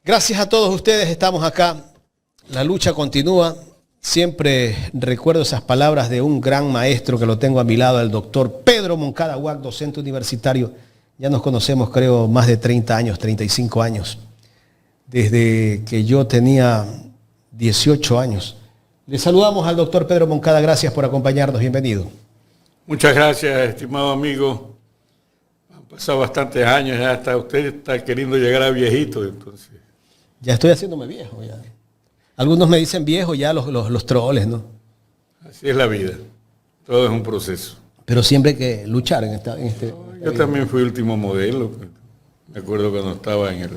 Gracias a todos ustedes, estamos acá. La lucha continúa. Siempre recuerdo esas palabras de un gran maestro que lo tengo a mi lado, el doctor Pedro Moncada Huac, docente universitario. Ya nos conocemos, creo, más de 30 años, 35 años. Desde que yo tenía 18 años. Le saludamos al doctor Pedro Moncada. Gracias por acompañarnos. Bienvenido. Muchas gracias, estimado amigo. Han pasado bastantes años, ya hasta usted está queriendo llegar a viejito, entonces. Ya estoy haciéndome viejo, ya. Algunos me dicen viejo, ya los troles, ¿no? Así es la vida. Todo es un proceso. Pero siempre hay que luchar en este... Yo también fui último modelo. Me acuerdo cuando estaba en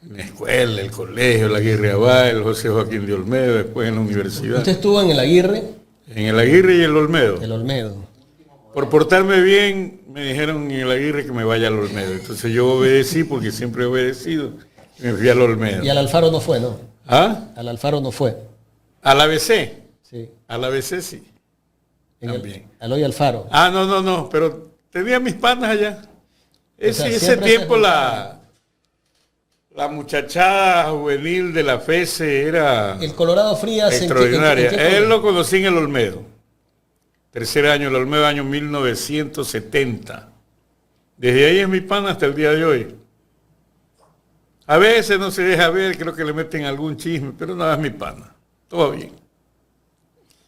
la escuela, el colegio, la Aguirre Abad, el José Joaquín de Olmedo, después en la universidad. ¿Usted estuvo en el Aguirre? En el Aguirre y el Olmedo. El Olmedo. Por portarme bien, me dijeron en el Aguirre que me vaya al Olmedo. Entonces yo obedecí porque siempre he obedecido. Y me fui al Olmedo. Y al Alfaro no fue, ¿no? ¿Ah? Al Alfaro no fue. ¿Al ABC? Sí. Al ABC sí. También. Aloy Alfaro. Ah, no, pero tenía mis panas allá. Ese tiempo la muchachada juvenil de la FESE era el Colorado Frías extraordinaria. Él lo conocí en el Olmedo. Tercer año, el Olmedo, año 1970. Desde ahí es mi pana hasta el día de hoy. A veces no se deja ver, creo que le meten algún chisme, pero no es mi pana. Todo bien.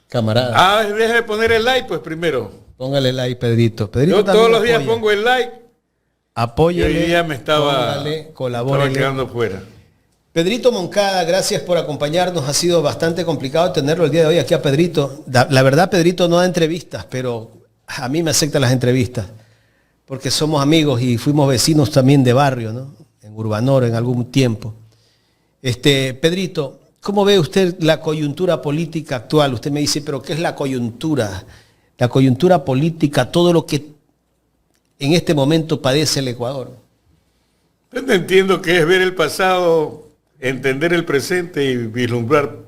Camarada. Ah, deje de poner el like, pues primero. Póngale like, Pedrito. Yo todos los días pongo el like. Apóyele. Y hoy día me estaba quedando fuera. Pedrito Moncada, gracias por acompañarnos. Ha sido bastante complicado tenerlo el día de hoy aquí a Pedrito. La verdad, Pedrito no da entrevistas, pero a mí me aceptan las entrevistas. Porque somos amigos y fuimos vecinos también de barrio, ¿no? En Urbanoro en algún tiempo. Pedrito, ¿cómo ve usted la coyuntura política actual? Usted me dice, pero ¿qué es la coyuntura? La coyuntura política, todo lo que en este momento padece el Ecuador. Yo entiendo que es ver el pasado, entender el presente y vislumbrar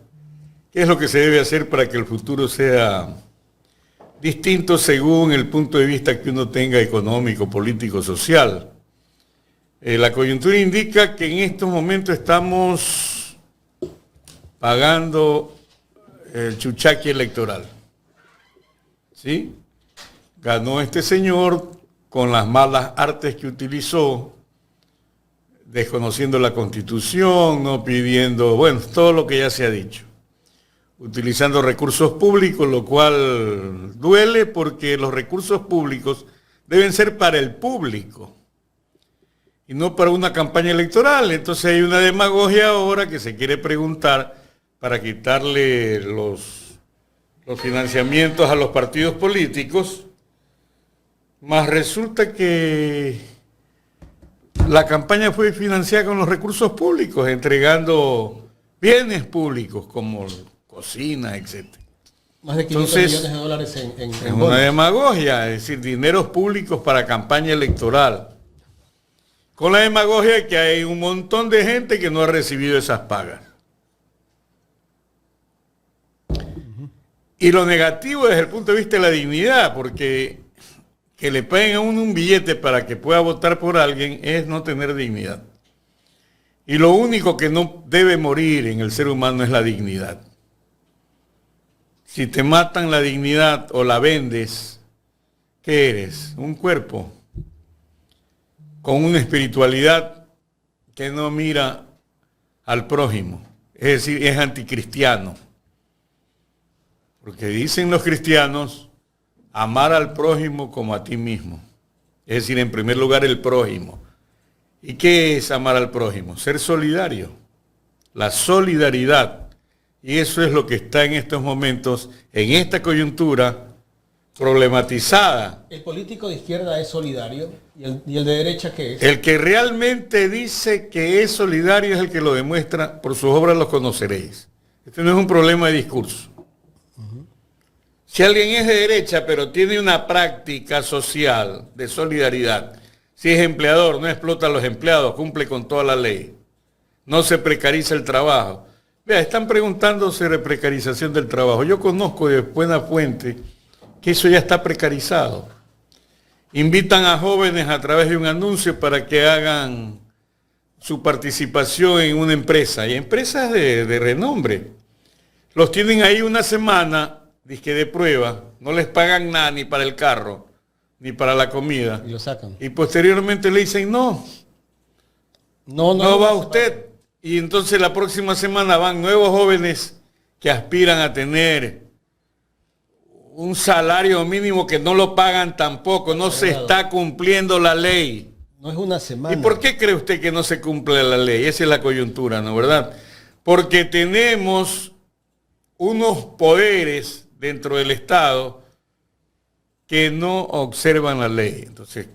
qué es lo que se debe hacer para que el futuro sea distinto según el punto de vista que uno tenga económico, político, social. La coyuntura indica que en estos momentos estamos pagando el chuchaqui electoral. ¿Sí? Ganó este señor con las malas artes que utilizó, desconociendo la Constitución, no pidiendo, bueno, todo lo que ya se ha dicho. Utilizando recursos públicos, lo cual duele porque los recursos públicos deben ser para el público y no para una campaña electoral. Entonces hay una demagogia ahora que se quiere preguntar para quitarle los financiamientos a los partidos políticos, más resulta que la campaña fue financiada con los recursos públicos, entregando bienes públicos como cocina, etc. Más de 500 millones de dólares en es una demagogia, es decir, dineros públicos para campaña electoral. Con la demagogia que hay un montón de gente que no ha recibido esas pagas. Y lo negativo desde el punto de vista de la dignidad, porque que le paguen a uno un billete para que pueda votar por alguien es no tener dignidad. Y lo único que no debe morir en el ser humano es la dignidad. Si te matan la dignidad o la vendes, ¿qué eres? Un cuerpo con una espiritualidad que no mira al prójimo, es decir, es anticristiano. Porque dicen los cristianos, amar al prójimo como a ti mismo. Es decir, en primer lugar el prójimo. ¿Y qué es amar al prójimo? Ser solidario. La solidaridad. Y eso es lo que está en estos momentos, en esta coyuntura, problematizada. ¿El político de izquierda es solidario? ¿Y el de derecha qué es? El que realmente dice que es solidario es el que lo demuestra, por sus obras los conoceréis. Este no es un problema de discurso. Si alguien es de derecha pero tiene una práctica social de solidaridad, si es empleador, no explota a los empleados, cumple con toda la ley, no se precariza el trabajo. Vea, están preguntando sobre precarización del trabajo. Yo conozco de buena fuente que eso ya está precarizado. Invitan a jóvenes a través de un anuncio para que hagan su participación en una empresa, y empresas de renombre. Los tienen ahí una semana, dizque de prueba, no les pagan nada ni para el carro, ni para la comida. Y lo sacan. Y posteriormente le dicen, no va usted. Y entonces la próxima semana van nuevos jóvenes que aspiran a tener un salario mínimo que no lo pagan tampoco, no se está cumpliendo la ley. No es una semana. ¿Y por qué cree usted que no se cumple la ley? Esa es la coyuntura, ¿no? ¿Verdad? Porque tenemos unos poderes dentro del Estado que no observan la ley. Entonces,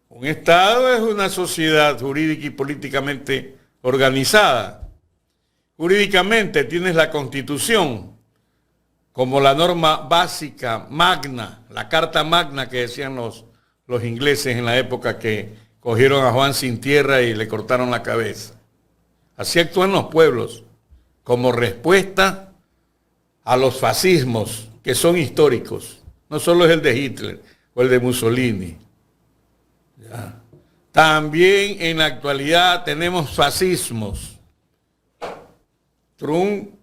un Estado es una sociedad jurídica y políticamente organizada. Jurídicamente tienes la Constitución como la norma básica, magna, la carta magna que decían los ingleses en la época que cogieron a Juan sin tierra y le cortaron la cabeza. Así actúan los pueblos como respuesta a los fascismos que son históricos. No solo es el de Hitler o el de Mussolini. Ya. También en la actualidad tenemos fascismos. Trump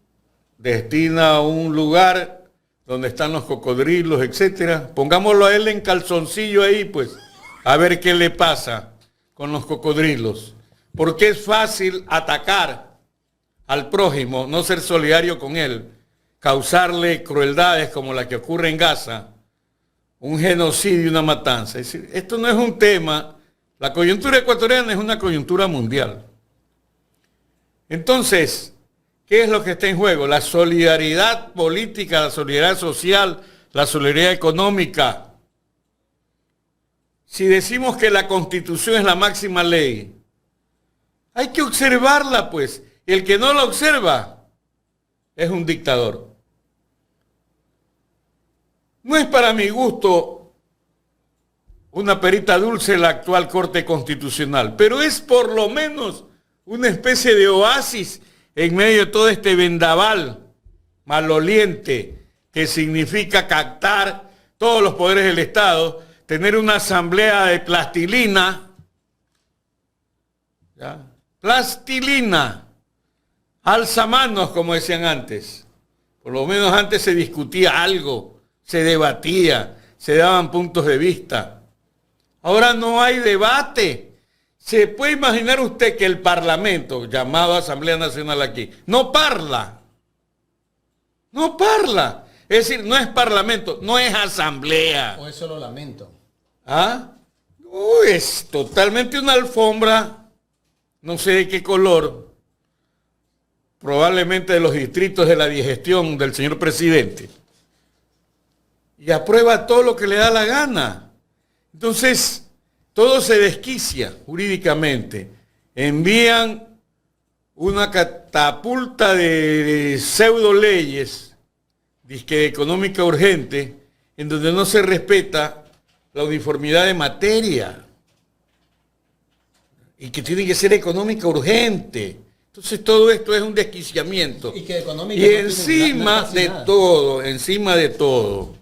destina a un lugar donde están los cocodrilos, etcétera. Pongámoslo a él en calzoncillo ahí, pues, a ver qué le pasa con los cocodrilos. Porque es fácil atacar al prójimo, no ser solidario con él, causarle crueldades como la que ocurre en Gaza, un genocidio y una matanza. Es decir, esto no es un tema, la coyuntura ecuatoriana es una coyuntura mundial. Entonces, ¿qué es lo que está en juego? La solidaridad política, la solidaridad social, la solidaridad económica. Si decimos que la Constitución es la máxima ley, hay que observarla, pues. El que no la observa es un dictador. No es para mi gusto una perita dulce la actual Corte Constitucional, pero es por lo menos una especie de oasis en medio de todo este vendaval maloliente que significa captar todos los poderes del Estado, tener una asamblea de plastilina, ¿ya? Plastilina, alzamanos, como decían antes. Por lo menos antes se discutía algo, se debatía, se daban puntos de vista. Ahora no hay debate. ¿Se puede imaginar usted que el Parlamento, llamado Asamblea Nacional aquí, no parla? No parla. Es decir, no es Parlamento, no es Asamblea. O eso lo lamento. ¿Ah? Es totalmente una alfombra, no sé de qué color, probablemente de los distritos de la digestión del señor presidente. Y aprueba todo lo que le da la gana. Entonces, todo se desquicia jurídicamente. Envían una catapulta de pseudo leyes, disque económica urgente, en donde no se respeta la uniformidad de materia y que tiene que ser económica urgente. Entonces todo esto es un desquiciamiento. Y que económica y encima de todo,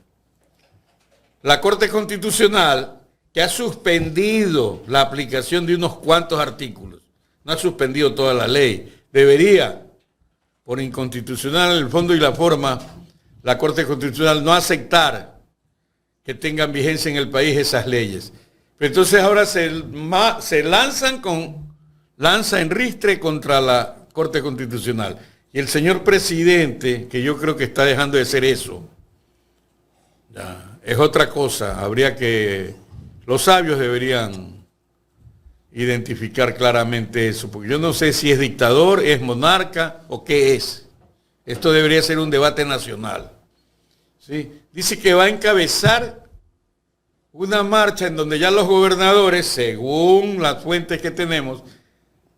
la Corte Constitucional, que ha suspendido la aplicación de unos cuantos artículos, no ha suspendido toda la ley, debería, por inconstitucional en el fondo y la forma, la Corte Constitucional no aceptar que tengan vigencia en el país esas leyes. Pero entonces ahora se lanza en ristre contra la Corte Constitucional. Y el señor presidente, que yo creo que está dejando de ser eso, ya, es otra cosa. Los sabios deberían identificar claramente eso, porque yo no sé si es dictador, es monarca o qué es. Esto debería ser un debate nacional. ¿Sí? Dice que va a encabezar una marcha en donde ya los gobernadores, según las fuentes que tenemos,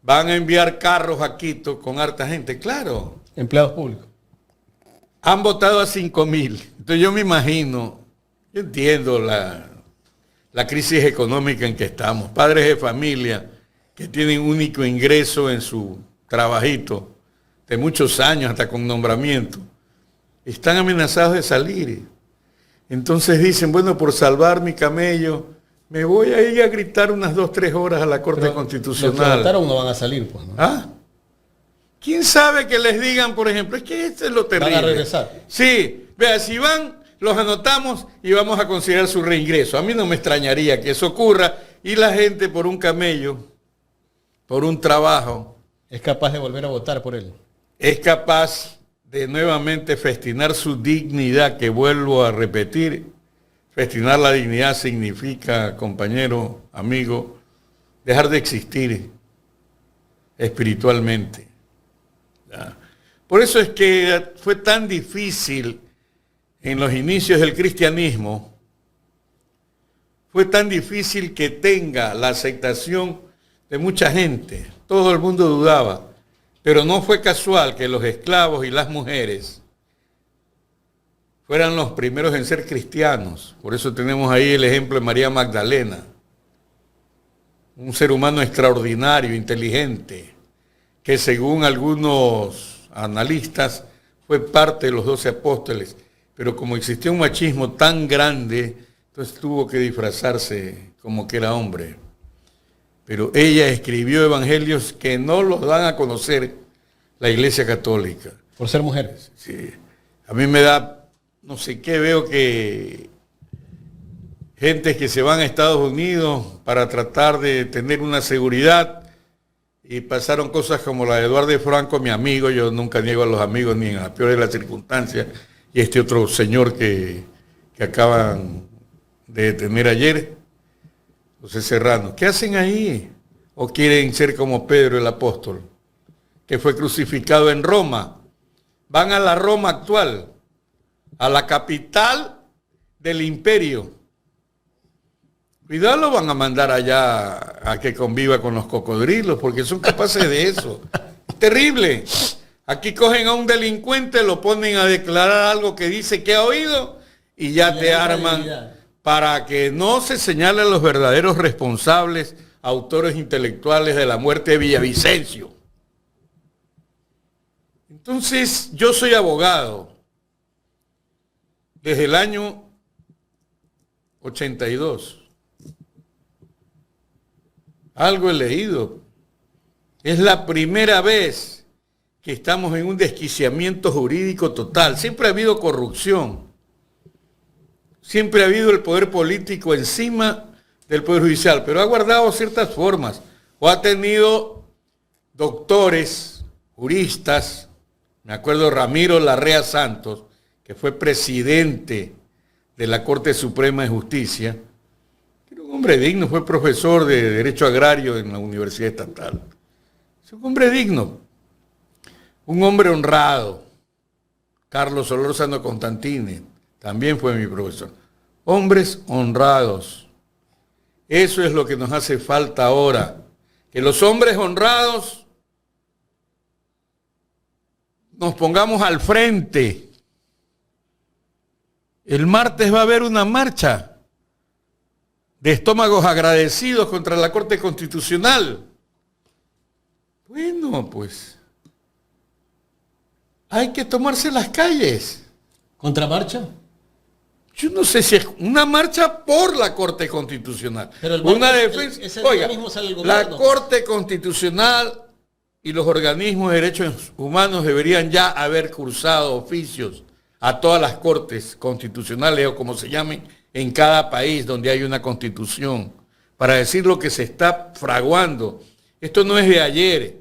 van a enviar carros a Quito con harta gente. Claro. Empleados públicos. Han votado a 5,000. Entonces yo me imagino, yo entiendo la crisis económica en que estamos. Padres de familia que tienen único ingreso en su trabajito de muchos años, hasta con nombramiento, están amenazados de salir. Entonces dicen, bueno, por salvar mi camello, me voy a ir a gritar unas 2-3 horas a la Corte Constitucional. Los que votaron no van a salir, pues, ¿no? ¿Ah? ¿Quién sabe que les digan, por ejemplo, es que esto es lo terrible? Van a regresar. Sí, vea, si van, los anotamos y vamos a considerar su reingreso. A mí no me extrañaría que eso ocurra y la gente por un camello, por un trabajo, es capaz de volver a votar por él. es capaz de nuevamente festinar su dignidad, que vuelvo a repetir. Festinar la dignidad significa, compañero, amigo, dejar de existir espiritualmente. ¿Ya? Por eso es que fue tan difícil en los inicios del cristianismo, fue tan difícil que tenga la aceptación de mucha gente. Todo el mundo dudaba, pero no fue casual que los esclavos y las mujeres fueran los primeros en ser cristianos. Por eso tenemos ahí el ejemplo de María Magdalena, un ser humano extraordinario, inteligente, que según algunos analistas fue parte de los 12 apóstoles, pero como existía un machismo tan grande, entonces tuvo que disfrazarse como que era hombre. Pero ella escribió evangelios que no los dan a conocer la Iglesia Católica. Por ser mujeres. Sí. A mí me da no sé qué, veo que gente que se van a Estados Unidos para tratar de tener una seguridad y pasaron cosas como la de Eduardo Franco, mi amigo. Yo nunca niego a los amigos ni en la peor de las circunstancias, y este otro señor que acaban de detener ayer, José Serrano. ¿Qué hacen ahí? ¿O quieren ser como Pedro el apóstol, que fue crucificado en Roma? Van a la Roma actual, a la capital del imperio. Cuidado, lo van a mandar allá a que conviva con los cocodrilos, porque son capaces de eso. Terrible. Aquí cogen a un delincuente, lo ponen a declarar algo que dice que ha oído y ya te arman para que no se señale a los verdaderos responsables, autores intelectuales de la muerte de Villavicencio. Entonces, yo soy abogado desde el año 82. Algo he leído. Es la primera vez que estamos en un desquiciamiento jurídico total. Siempre ha habido corrupción. Siempre ha habido el poder político encima del poder judicial, pero ha guardado ciertas formas. O ha tenido doctores, juristas. Me acuerdo Ramiro Larrea Santos, que fue presidente de la Corte Suprema de Justicia. Era un hombre digno, fue profesor de Derecho Agrario en la Universidad Estatal. Es un hombre digno, un hombre honrado. Carlos Solórzano Constantine también fue mi profesor. Hombres honrados. Eso es lo que nos hace falta ahora. Que los hombres honrados nos pongamos al frente. El martes va a haber una marcha de estómagos agradecidos contra la Corte Constitucional. Bueno, pues hay que tomarse las calles. ¿Contramarcha? Yo no sé si es una marcha por la Corte Constitucional. Pero el una defensa. Oiga, mismo sale el la gobierno. Corte Constitucional y los organismos de derechos humanos deberían ya haber cursado oficios a todas las cortes constitucionales o como se llamen en cada país donde hay una constitución para decir lo que se está fraguando. Esto no es de ayer.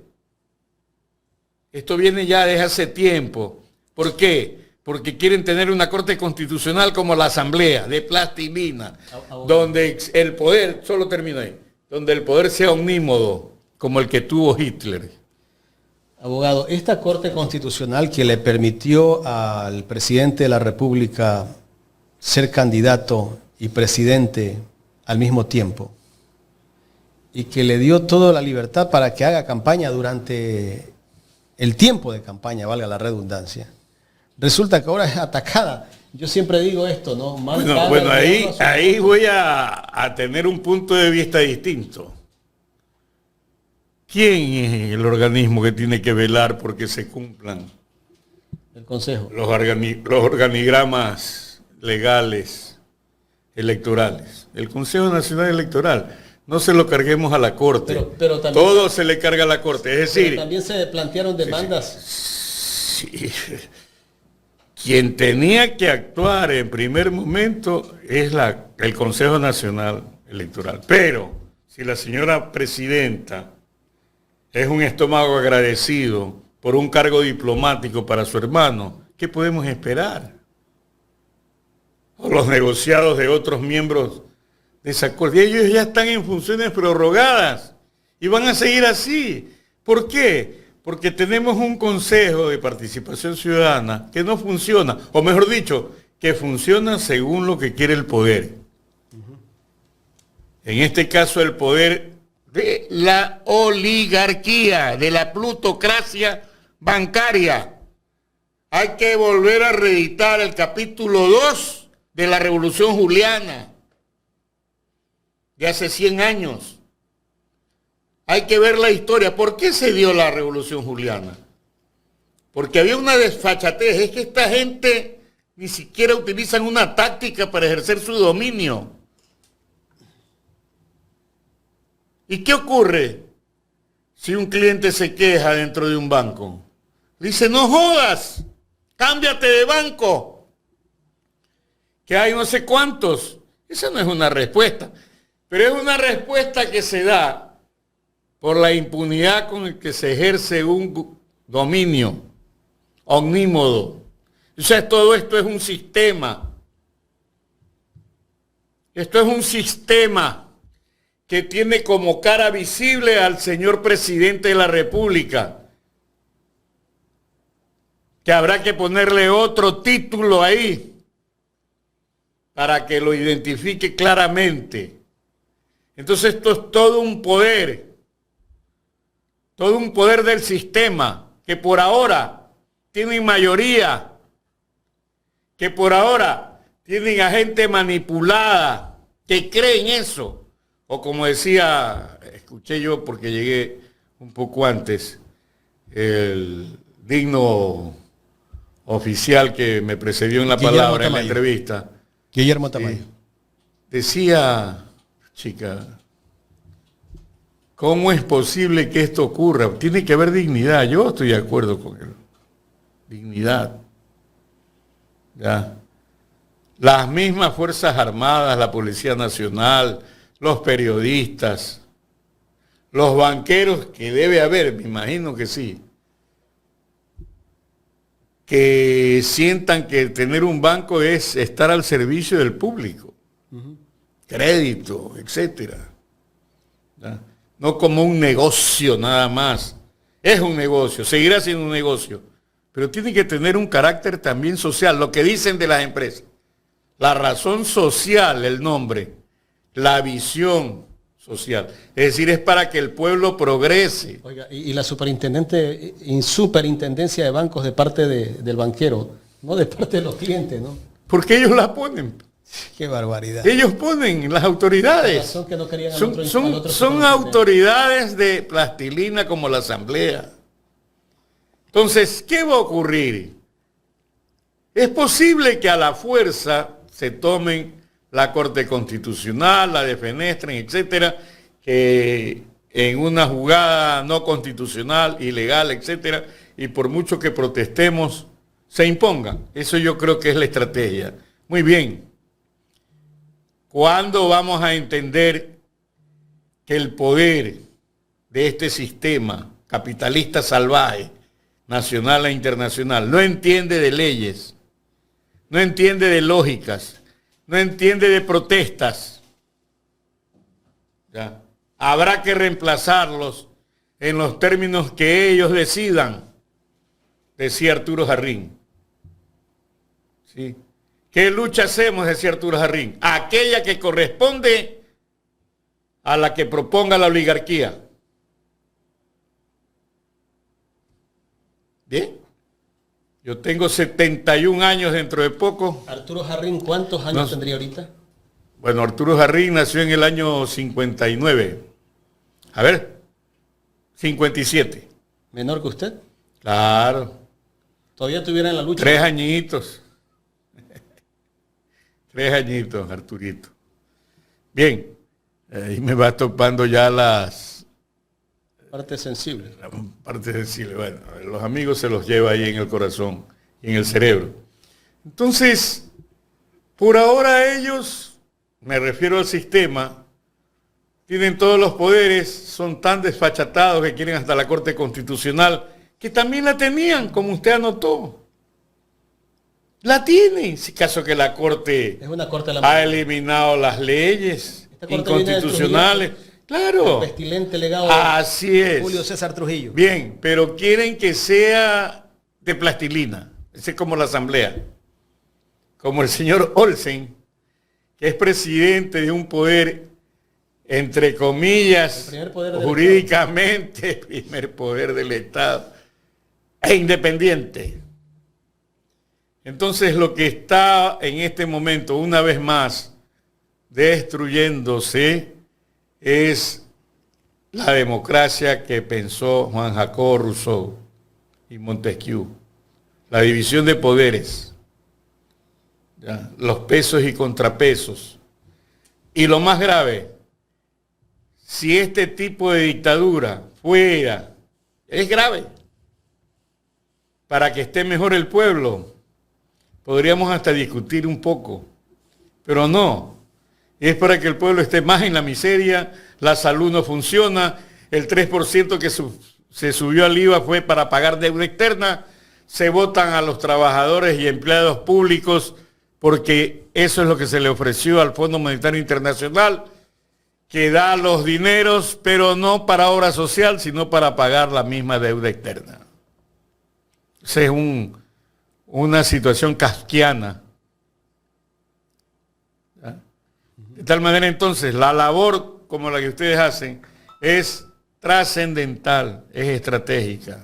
Esto viene ya desde hace tiempo. ¿Por qué? Porque quieren tener una corte constitucional como la Asamblea, de plastilina, donde el poder, solo termino ahí, donde el poder sea omnímodo, como el que tuvo Hitler. Abogado, esta Corte Constitucional que le permitió al presidente de la República ser candidato y presidente al mismo tiempo, y que le dio toda la libertad para que haga campaña durante el tiempo de campaña, valga la redundancia, resulta que ahora es atacada. Yo siempre digo esto, ¿no? Bueno, ahí voy a tener un punto de vista distinto. ¿Quién es el organismo que tiene que velar porque se cumplan el Consejo, los organigramas legales, electorales. El Consejo Nacional Electoral. No se lo carguemos a la Corte. Pero también todo se le carga a la Corte. Es decir, también se plantearon demandas. Sí. Quien tenía que actuar en primer momento es el Consejo Nacional Electoral. Pero si la señora presidenta es un estómago agradecido por un cargo diplomático para su hermano, ¿qué podemos esperar? O los negociados de otros miembros de esa Corte. Ellos ya están en funciones prorrogadas y van a seguir así. ¿Por qué? Porque tenemos un Consejo de Participación Ciudadana que no funciona, o mejor dicho, que funciona según lo que quiere el poder. En este caso, el poder de la oligarquía, de la plutocracia bancaria. Hay que volver a reeditar el capítulo 2 de la Revolución Juliana, de hace 100 años. Hay que ver la historia. ¿Por qué se dio la Revolución Juliana? Porque había una desfachatez. Es que esta gente ni siquiera utilizan una táctica para ejercer su dominio. ¿Y qué ocurre si un cliente se queja dentro de un banco? Dice, no jodas, cámbiate de banco, que hay no sé cuántos. Esa no es una respuesta, pero es una respuesta que se da por la impunidad con la que se ejerce un dominio omnímodo. O sea, todo esto es un sistema. Esto es un sistema que tiene como cara visible al señor presidente de la República, que habrá que ponerle otro título ahí para que lo identifique claramente. Entonces esto es todo un poder del sistema, que por ahora tienen mayoría, que por ahora tienen a gente manipulada, que creen eso. O como decía, escuché yo porque llegué un poco antes, el digno oficial que me precedió en la palabra en la entrevista. Guillermo Tamayo. Decía, chica, ¿cómo es posible que esto ocurra? Tiene que haber dignidad. Yo estoy de acuerdo con él. Dignidad. ¿Ya? Las mismas Fuerzas Armadas, la Policía Nacional, los periodistas, los banqueros, que debe haber, me imagino que sí, que sientan que tener un banco es estar al servicio del público. Crédito, etcétera. ¿Ya? No como un negocio nada más. Es un negocio, seguirá siendo un negocio, pero tiene que tener un carácter también social, lo que dicen de las empresas. La razón social, el nombre, la visión social. Es decir, es para que el pueblo progrese. Oiga, y la superintendencia de bancos de parte del banquero, no de parte de los clientes, ¿no? Porque ellos la ponen. Qué barbaridad. Ellos ponen las autoridades. Que no querían son autoridades de plastilina como la Asamblea. Entonces, ¿qué va a ocurrir? Es posible que a la fuerza se tomen la Corte Constitucional, la defenestren, etcétera, que en una jugada no constitucional, ilegal, etcétera, y por mucho que protestemos, se impongan. Eso yo creo que es la estrategia. Muy bien. ¿Cuándo vamos a entender que el poder de este sistema capitalista salvaje, nacional e internacional, no entiende de leyes, no entiende de lógicas, no entiende de protestas? ¿Ya? Habrá que reemplazarlos en los términos que ellos decidan, decía Arturo Jarrín. ¿Sí? ¿Qué lucha hacemos?, decía Arturo Jarrín. Aquella que corresponde a la que proponga la oligarquía. Bien. Yo tengo 71 años dentro de poco. Arturo Jarrín, ¿cuántos años tendría ahorita? Bueno, Arturo Jarrín nació en el año 59. A ver, 57. ¿Menor que usted? Claro. ¿Todavía estuviera en la lucha? 3 añitos. 3 añitos, Arturito. Bien, ahí me va topando ya las Parte sensible. la parte sensible. Bueno, los amigos se los lleva ahí en el corazón y en el cerebro. Entonces, por ahora ellos, me refiero al sistema, tienen todos los poderes, son tan desfachatados que quieren hasta la Corte Constitucional, que también la tenían, como usted anotó. La tienen, si caso que la Corte Es una corte de la ha mano. eliminado las leyes Esta corte viene de inconstitucionales. Claro, El pestilente legado así de es. Julio César Trujillo. Bien, pero quieren que sea de plastilina. Ese es como la Asamblea. Como el señor Olsen, que es presidente de un poder, entre comillas, El primer poder del jurídicamente, primer poder del Estado, e independiente. Entonces lo que está en este momento, una vez más, destruyéndose, es la democracia que pensó Juan Jacobo Rousseau y Montesquieu. La división de poderes, ¿ya? Los pesos y contrapesos. Y lo más grave, si este tipo de dictadura fuera, es grave, para que esté mejor el pueblo, podríamos hasta discutir un poco, pero no. Es para que el pueblo esté más en la miseria, la salud no funciona, el 3% que se subió al IVA fue para pagar deuda externa, se votan a los trabajadores y empleados públicos porque eso es lo que se le ofreció al Fondo Monetario Internacional, que da los dineros, pero no para obra social, sino para pagar la misma deuda externa. Esa es una situación kafkiana. De tal manera entonces, la labor como la que ustedes hacen es trascendental, es estratégica,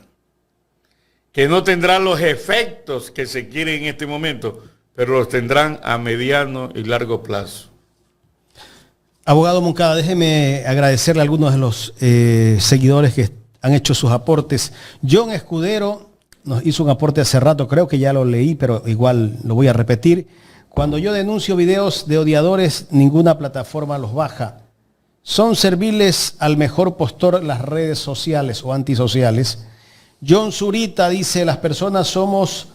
que no tendrá los efectos que se quieren en este momento, pero los tendrán a mediano y largo plazo. Abogado Moncada, déjeme agradecerle a algunos de los seguidores que han hecho sus aportes. John Escudero nos hizo un aporte hace rato, creo que ya lo leí, pero igual lo voy a repetir. Cuando yo denuncio videos de odiadores, ninguna plataforma los baja. Son serviles al mejor postor las redes sociales o antisociales. John Zurita dice, las personas somos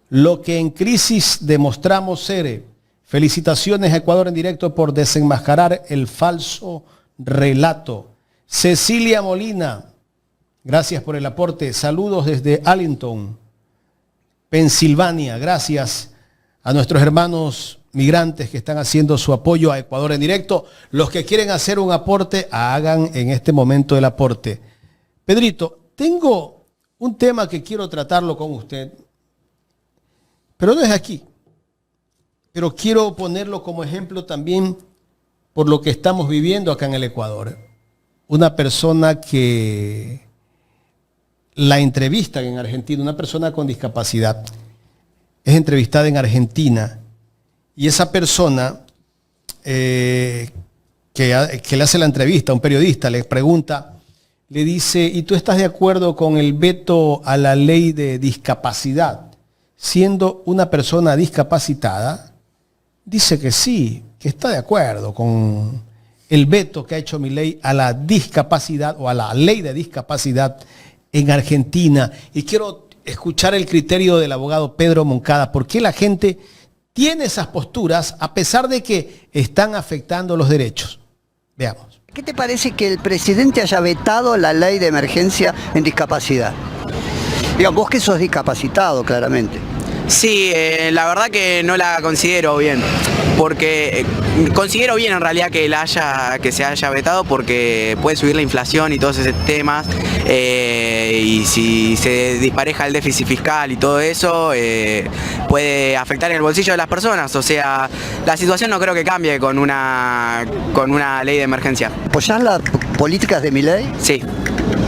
lo que en crisis demostramos ser. Felicitaciones a Ecuador en directo por desenmascarar el falso relato. Cecilia Molina, gracias por el aporte. Saludos desde Arlington, Pensilvania. Gracias a nuestros hermanos migrantes que están haciendo su apoyo a Ecuador en directo. Los que quieren hacer un aporte, hagan en este momento el aporte. Pedrito, tengo un tema que quiero tratarlo con usted, pero no es aquí. Pero quiero ponerlo como ejemplo también por lo que estamos viviendo acá en el Ecuador. Una persona que la entrevistan en Argentina, una persona con discapacidad, es entrevistada en Argentina y esa persona que le hace la entrevista, un periodista, le pregunta, le dice, ¿y tú estás de acuerdo con el veto a la ley de discapacidad? Siendo una persona discapacitada, dice que sí, que está de acuerdo con el veto que ha hecho Milei a la discapacidad o a la ley de discapacidad en Argentina. Y quiero escuchar el criterio del abogado Pedro Moncada. ¿Por qué la gente tiene esas posturas a pesar de que están afectando los derechos? Veamos. ¿Qué te parece que el presidente haya vetado la ley de emergencia en discapacidad? Digamos, vos que sos discapacitado, claramente. Sí, la verdad que no la considero bien, porque considero bien en realidad que se haya vetado porque puede subir la inflación y todos esos temas, y si se dispareja el déficit fiscal y todo eso, puede afectar en el bolsillo de las personas. O sea, la situación no creo que cambie con una ley de emergencia. ¿Apoyás las políticas de Milei? Sí.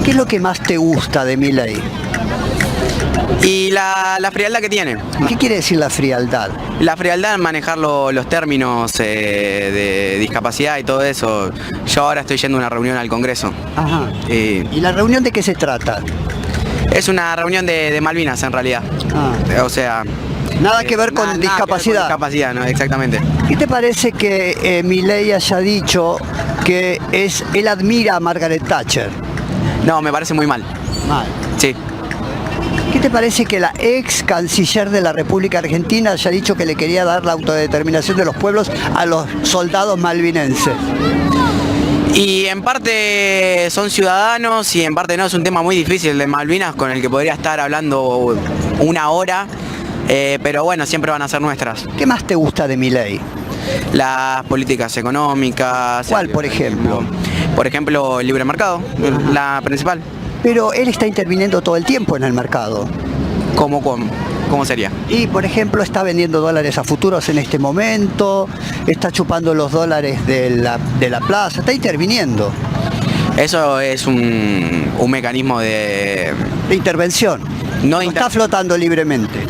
¿Qué es lo que más te gusta de Milei? Y la frialdad que tiene. ¿Qué quiere decir la frialdad? La frialdad en manejar los términos de discapacidad y todo eso. Yo ahora estoy yendo a una reunión al Congreso. Ajá. ¿Y la reunión de qué se trata? Es una reunión de Malvinas en realidad. Ah. O sea, Nada que ver con nada que ver discapacidad. Discapacidad, no, exactamente. ¿Qué te parece que Milei haya dicho que él admira a Margaret Thatcher? No, me parece muy mal. Mal. Sí. ¿Qué te parece que la ex canciller de la República Argentina haya dicho que le quería dar la autodeterminación de los pueblos a los soldados malvinenses? Y en parte son ciudadanos y en parte no, es un tema muy difícil de Malvinas con el que podría estar hablando una hora, pero bueno, siempre van a ser nuestras. ¿Qué más te gusta de Milei? Las políticas económicas. ¿Cuál, por ejemplo? Por ejemplo, el libre mercado, la principal. Pero él está interviniendo todo el tiempo en el mercado. ¿Cómo sería? Y, por ejemplo, está vendiendo dólares a futuros en este momento, está chupando los dólares de la plaza, está interviniendo. Eso es un mecanismo de intervención. No está flotando libremente.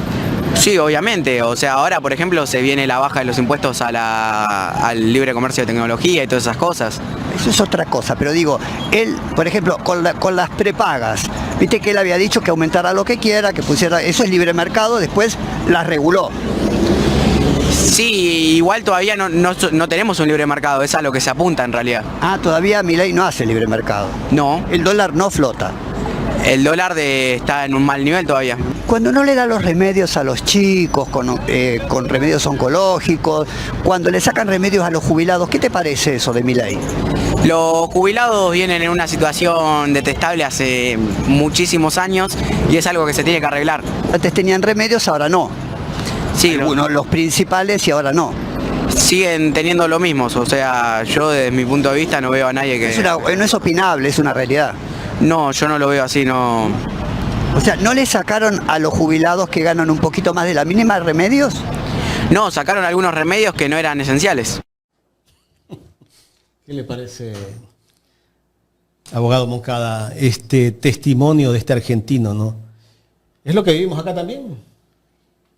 Sí, obviamente. O sea, ahora, por ejemplo, se viene la baja de los impuestos al libre comercio de tecnología y todas esas cosas. Eso es otra cosa, pero digo, él, por ejemplo, con las prepagas, viste que él había dicho que aumentara lo que quiera, que pusiera, eso es libre mercado, después las reguló. Sí, igual todavía no tenemos un libre mercado, es a lo que se apunta en realidad. Ah, todavía Milei no hace libre mercado. No. El dólar no flota. El dólar está en un mal nivel todavía. Cuando no le da los remedios a los chicos, con remedios oncológicos, cuando le sacan remedios a los jubilados, ¿qué te parece eso de Milei? Los jubilados vienen en una situación detestable hace muchísimos años y es algo que se tiene que arreglar. Antes tenían remedios, ahora no. Sí, algunos, los principales, y ahora no. Siguen teniendo lo mismo, o sea, yo desde mi punto de vista no veo a nadie que... No es opinable, es una realidad. No, yo no lo veo así, no... O sea, ¿no le sacaron a los jubilados que ganan un poquito más de la mínima remedios? No, sacaron algunos remedios que no eran esenciales. ¿Qué le parece, abogado Moncada, este testimonio de este argentino, no? ¿Es lo que vivimos acá también?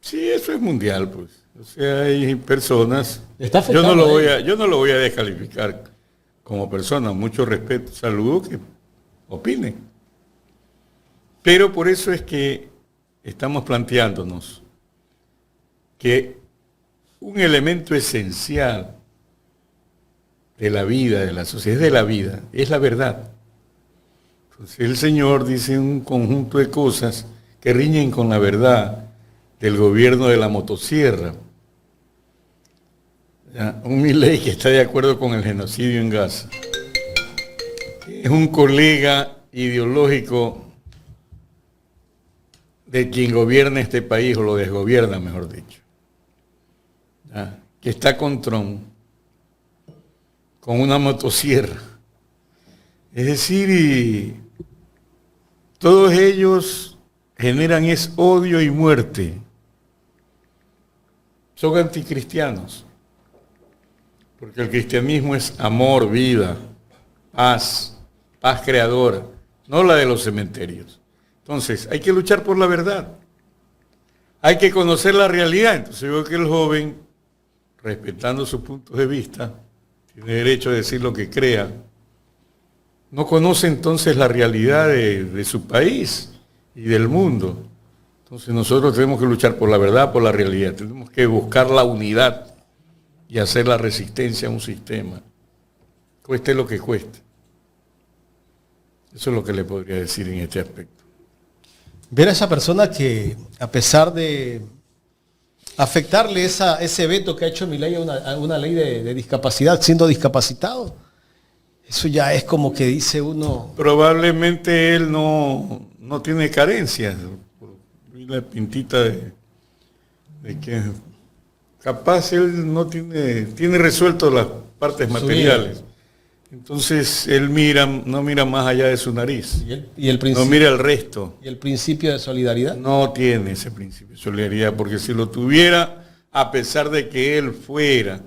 Sí, eso es mundial, pues. O sea, hay personas... Yo no lo voy a descalificar como persona. Mucho respeto, saludo, que opine. Pero por eso es que estamos planteándonos que un elemento esencial de la vida, de la sociedad, de la vida, es la verdad. Entonces el Señor dice un conjunto de cosas que riñen con la verdad del gobierno de la motosierra. Un Milei que está de acuerdo con el genocidio en Gaza. Es un colega ideológico de quien gobierna este país, o lo desgobierna, mejor dicho. Que está con Trump, con una motosierra. Es decir, todos ellos generan odio y muerte. Son anticristianos. Porque el cristianismo es amor, vida, paz creadora, no la de los cementerios. Entonces, hay que luchar por la verdad. Hay que conocer la realidad. Entonces, yo veo que el joven, respetando sus puntos de vista, tiene derecho a decir lo que crea. No conoce entonces la realidad de su país y del mundo. Entonces, nosotros tenemos que luchar por la verdad, por la realidad. Tenemos que buscar la unidad y hacer la resistencia a un sistema, cueste lo que cueste. Eso es lo que le podría decir en este aspecto. Ver a esa persona que, a pesar de afectarle ese veto que ha hecho Milei a una ley de discapacidad, siendo discapacitado, eso ya es como que dice uno... Probablemente él no tiene carencias. La pintita de que capaz él no tiene resuelto las partes materiales. Entonces él no mira más allá de su nariz. ¿Y el principio, no mira el resto. ¿Y el principio de solidaridad? No tiene ese principio de solidaridad, porque si lo tuviera, a pesar de que él fuera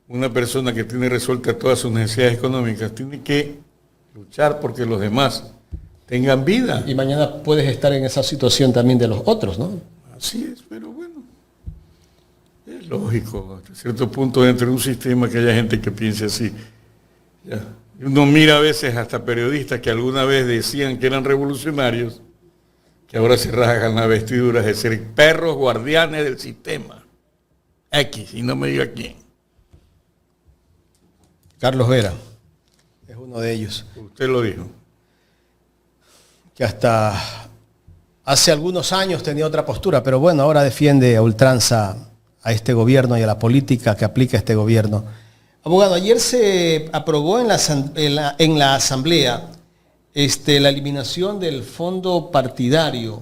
una persona que tiene resueltas todas sus necesidades económicas, tiene que luchar porque los demás tengan vida. Y mañana puedes estar en esa situación también de los otros, ¿no? Así es, pero bueno, es lógico, hasta cierto punto dentro de un sistema que haya gente que piense así. Ya. Uno mira a veces hasta periodistas que alguna vez decían que eran revolucionarios que ahora se rasgan las vestiduras de ser perros guardianes del sistema. X, y no me diga quién. Carlos Vera es uno de ellos. Usted lo dijo. Que hasta hace algunos años tenía otra postura, pero bueno, ahora defiende a ultranza a este gobierno y a la política que aplica este gobierno. Abogado, ayer se aprobó en la Asamblea la eliminación del fondo partidario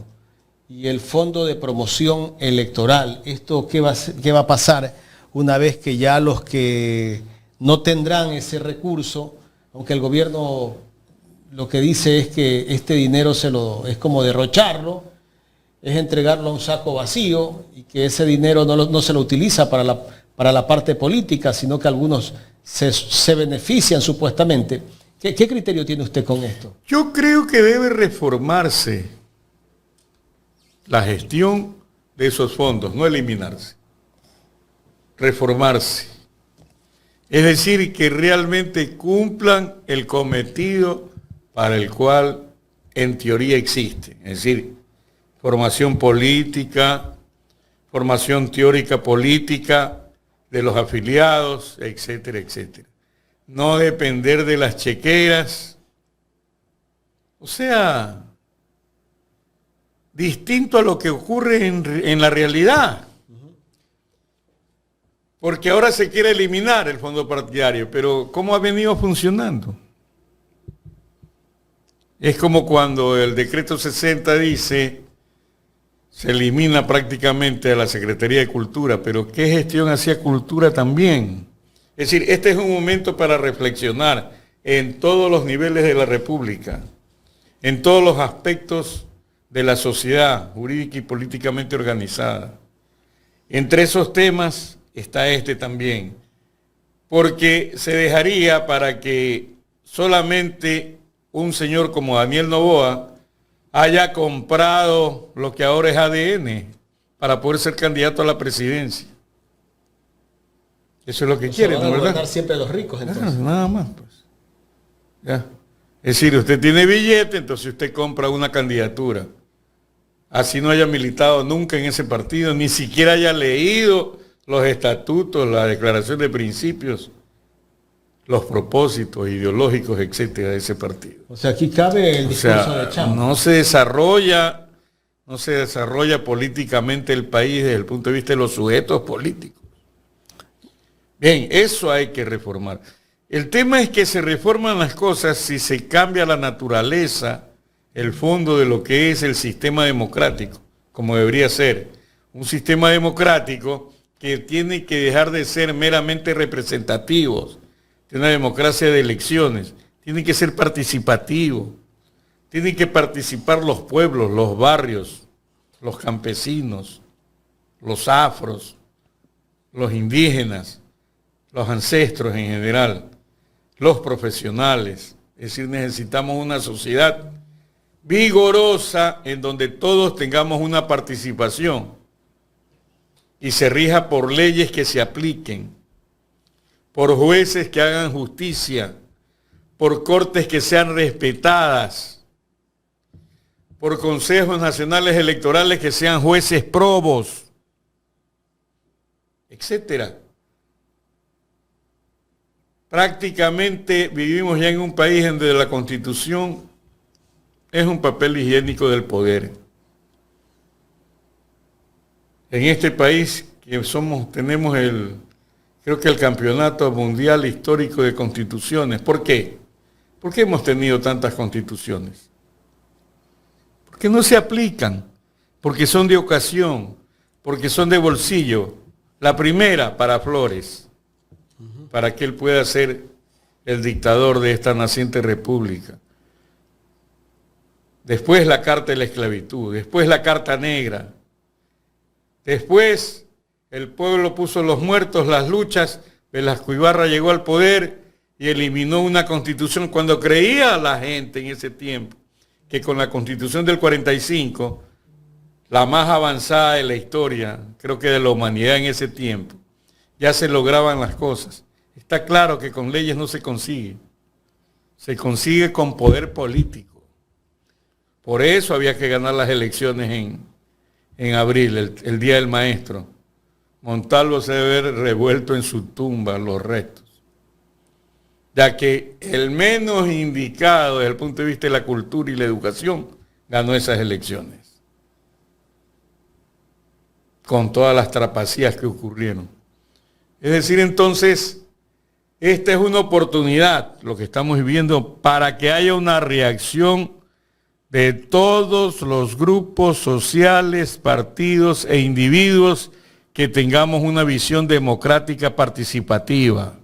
y el fondo de promoción electoral. ¿Esto qué va a pasar una vez que ya los que no tendrán ese recurso, aunque el gobierno lo que dice es que este dinero es como derrocharlo, es entregarlo a un saco vacío y que ese dinero no se lo utiliza para la parte política, sino que algunos se benefician supuestamente? ¿Qué criterio tiene usted con esto? Yo creo que debe reformarse la gestión de esos fondos, no eliminarse. Reformarse. Es decir, que realmente cumplan el cometido para el cual en teoría existe. Es decir, formación política, formación teórica política de los afiliados, etcétera, etcétera. No depender de las chequeras. O sea, distinto a lo que ocurre en la realidad. Porque ahora se quiere eliminar el fondo partidario, pero ¿cómo ha venido funcionando? Es como cuando el decreto 60 dice, se elimina prácticamente a la Secretaría de Cultura, pero ¿qué gestión hacía Cultura también? Es decir, este es un momento para reflexionar en todos los niveles de la República, en todos los aspectos de la sociedad jurídica y políticamente organizada. Entre esos temas está este también, porque se dejaría para que solamente un señor como Daniel Noboa haya comprado lo que ahora es ADN para poder ser candidato a la presidencia. Eso es lo que quieren, ¿no? ¿Verdad? Ganar siempre los ricos, entonces. Nada más, pues. Ya. Es decir, usted tiene billete, entonces usted compra una candidatura. Así no haya militado nunca en ese partido, ni siquiera haya leído los estatutos, la declaración de principios, los propósitos ideológicos, etcétera, de ese partido. O sea, aquí cabe el discurso de Chávez. No se desarrolla políticamente el país desde el punto de vista de los sujetos políticos. Bien, eso hay que reformar. El tema es que se reforman las cosas si se cambia la naturaleza, el fondo de lo que es el sistema democrático, como debería ser. Un sistema democrático que tiene que dejar de ser meramente representativos, de una democracia de elecciones, tiene que ser participativo, tienen que participar los pueblos, los barrios, los campesinos, los afros, los indígenas, los ancestros en general, los profesionales. Es decir, necesitamos una sociedad vigorosa en donde todos tengamos una participación y se rija por leyes que se apliquen, por jueces que hagan justicia, por cortes que sean respetadas, por consejos nacionales electorales que sean jueces probos, etcétera. Prácticamente vivimos ya en un país donde la Constitución es un papel higiénico del poder. En este país que tenemos creo que el campeonato mundial histórico de constituciones. ¿Por qué? ¿Por qué hemos tenido tantas constituciones? Porque no se aplican, porque son de ocasión, porque son de bolsillo. La primera para Flores, para que él pueda ser el dictador de esta naciente república. Después la Carta de la Esclavitud, después la Carta Negra. Después el pueblo puso los muertos, las luchas, Velasco Ibarra llegó al poder y eliminó una constitución cuando creía la gente en ese tiempo que con la constitución del 45, la más avanzada de la historia, creo que de la humanidad en ese tiempo, ya se lograban las cosas. Está claro que con leyes no se consigue con poder político. Por eso había que ganar las elecciones en abril, el Día del Maestro. Montalvo se debe haber revuelto en su tumba los restos, ya que el menos indicado desde el punto de vista de la cultura y la educación ganó esas elecciones, con todas las trapacías que ocurrieron. Es decir, entonces, esta es una oportunidad, lo que estamos viviendo, para que haya una reacción de todos los grupos sociales, partidos e individuos que tengamos una visión democrática participativa.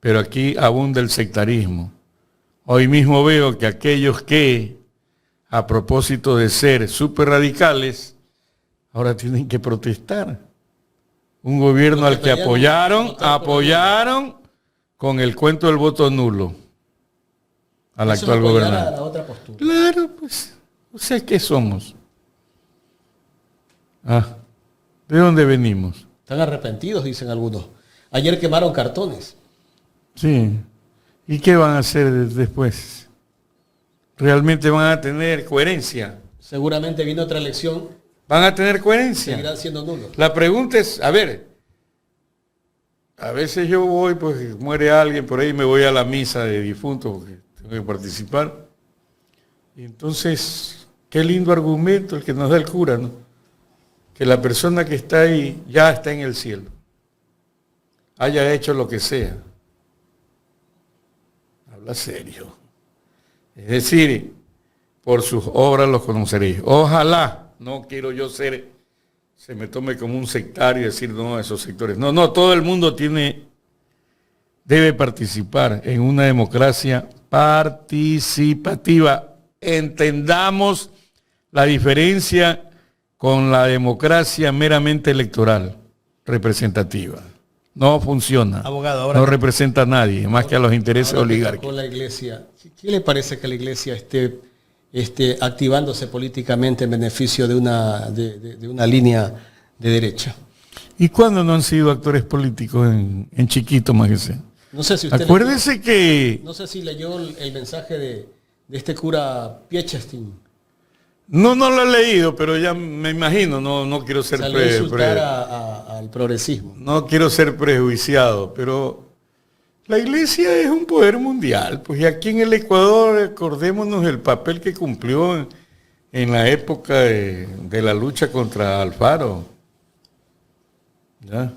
Pero aquí abunda el sectarismo. Hoy mismo veo que aquellos que, a propósito de ser súper radicales, ahora tienen que protestar. Un gobierno al que apoyaron con el cuento del voto nulo al actual gobernante. Claro, pues, o sea, ¿qué somos? ¿De dónde venimos? Están arrepentidos, dicen algunos. Ayer quemaron cartones. Sí. ¿Y qué van a hacer después? ¿Realmente van a tener coherencia? Seguramente viene otra elección. ¿Van a tener coherencia? Seguirán siendo nulos. La pregunta es, a veces yo voy, pues muere alguien por ahí, me voy a la misa de difuntos porque tengo que participar. Y entonces, qué lindo argumento el que nos da el cura, ¿no? Que la persona que está ahí ya está en el cielo, haya hecho lo que sea. Habla serio. Es decir, por sus obras los conoceréis. Ojalá, no quiero yo se me tome como un sectario y decir no a esos sectores. No, todo el mundo debe participar en una democracia participativa. Entendamos la diferencia con la democracia meramente electoral, representativa. No funciona. Abogado, ahora no representa a nadie, más que a los intereses oligárquicos. Con la Iglesia, ¿qué le parece que la Iglesia esté activándose políticamente en beneficio de una línea de derecha? ¿Y cuándo no han sido actores políticos en chiquito, más que sea? No sé si usted acuérdese que... No sé si leyó el mensaje de este cura Piechestin. No lo he leído, pero ya me imagino, no quiero ser al progresismo. No quiero ser prejuiciado, pero la Iglesia es un poder mundial, pues y aquí en el Ecuador acordémonos el papel que cumplió en la época de la lucha contra Alfaro. ¿Ya?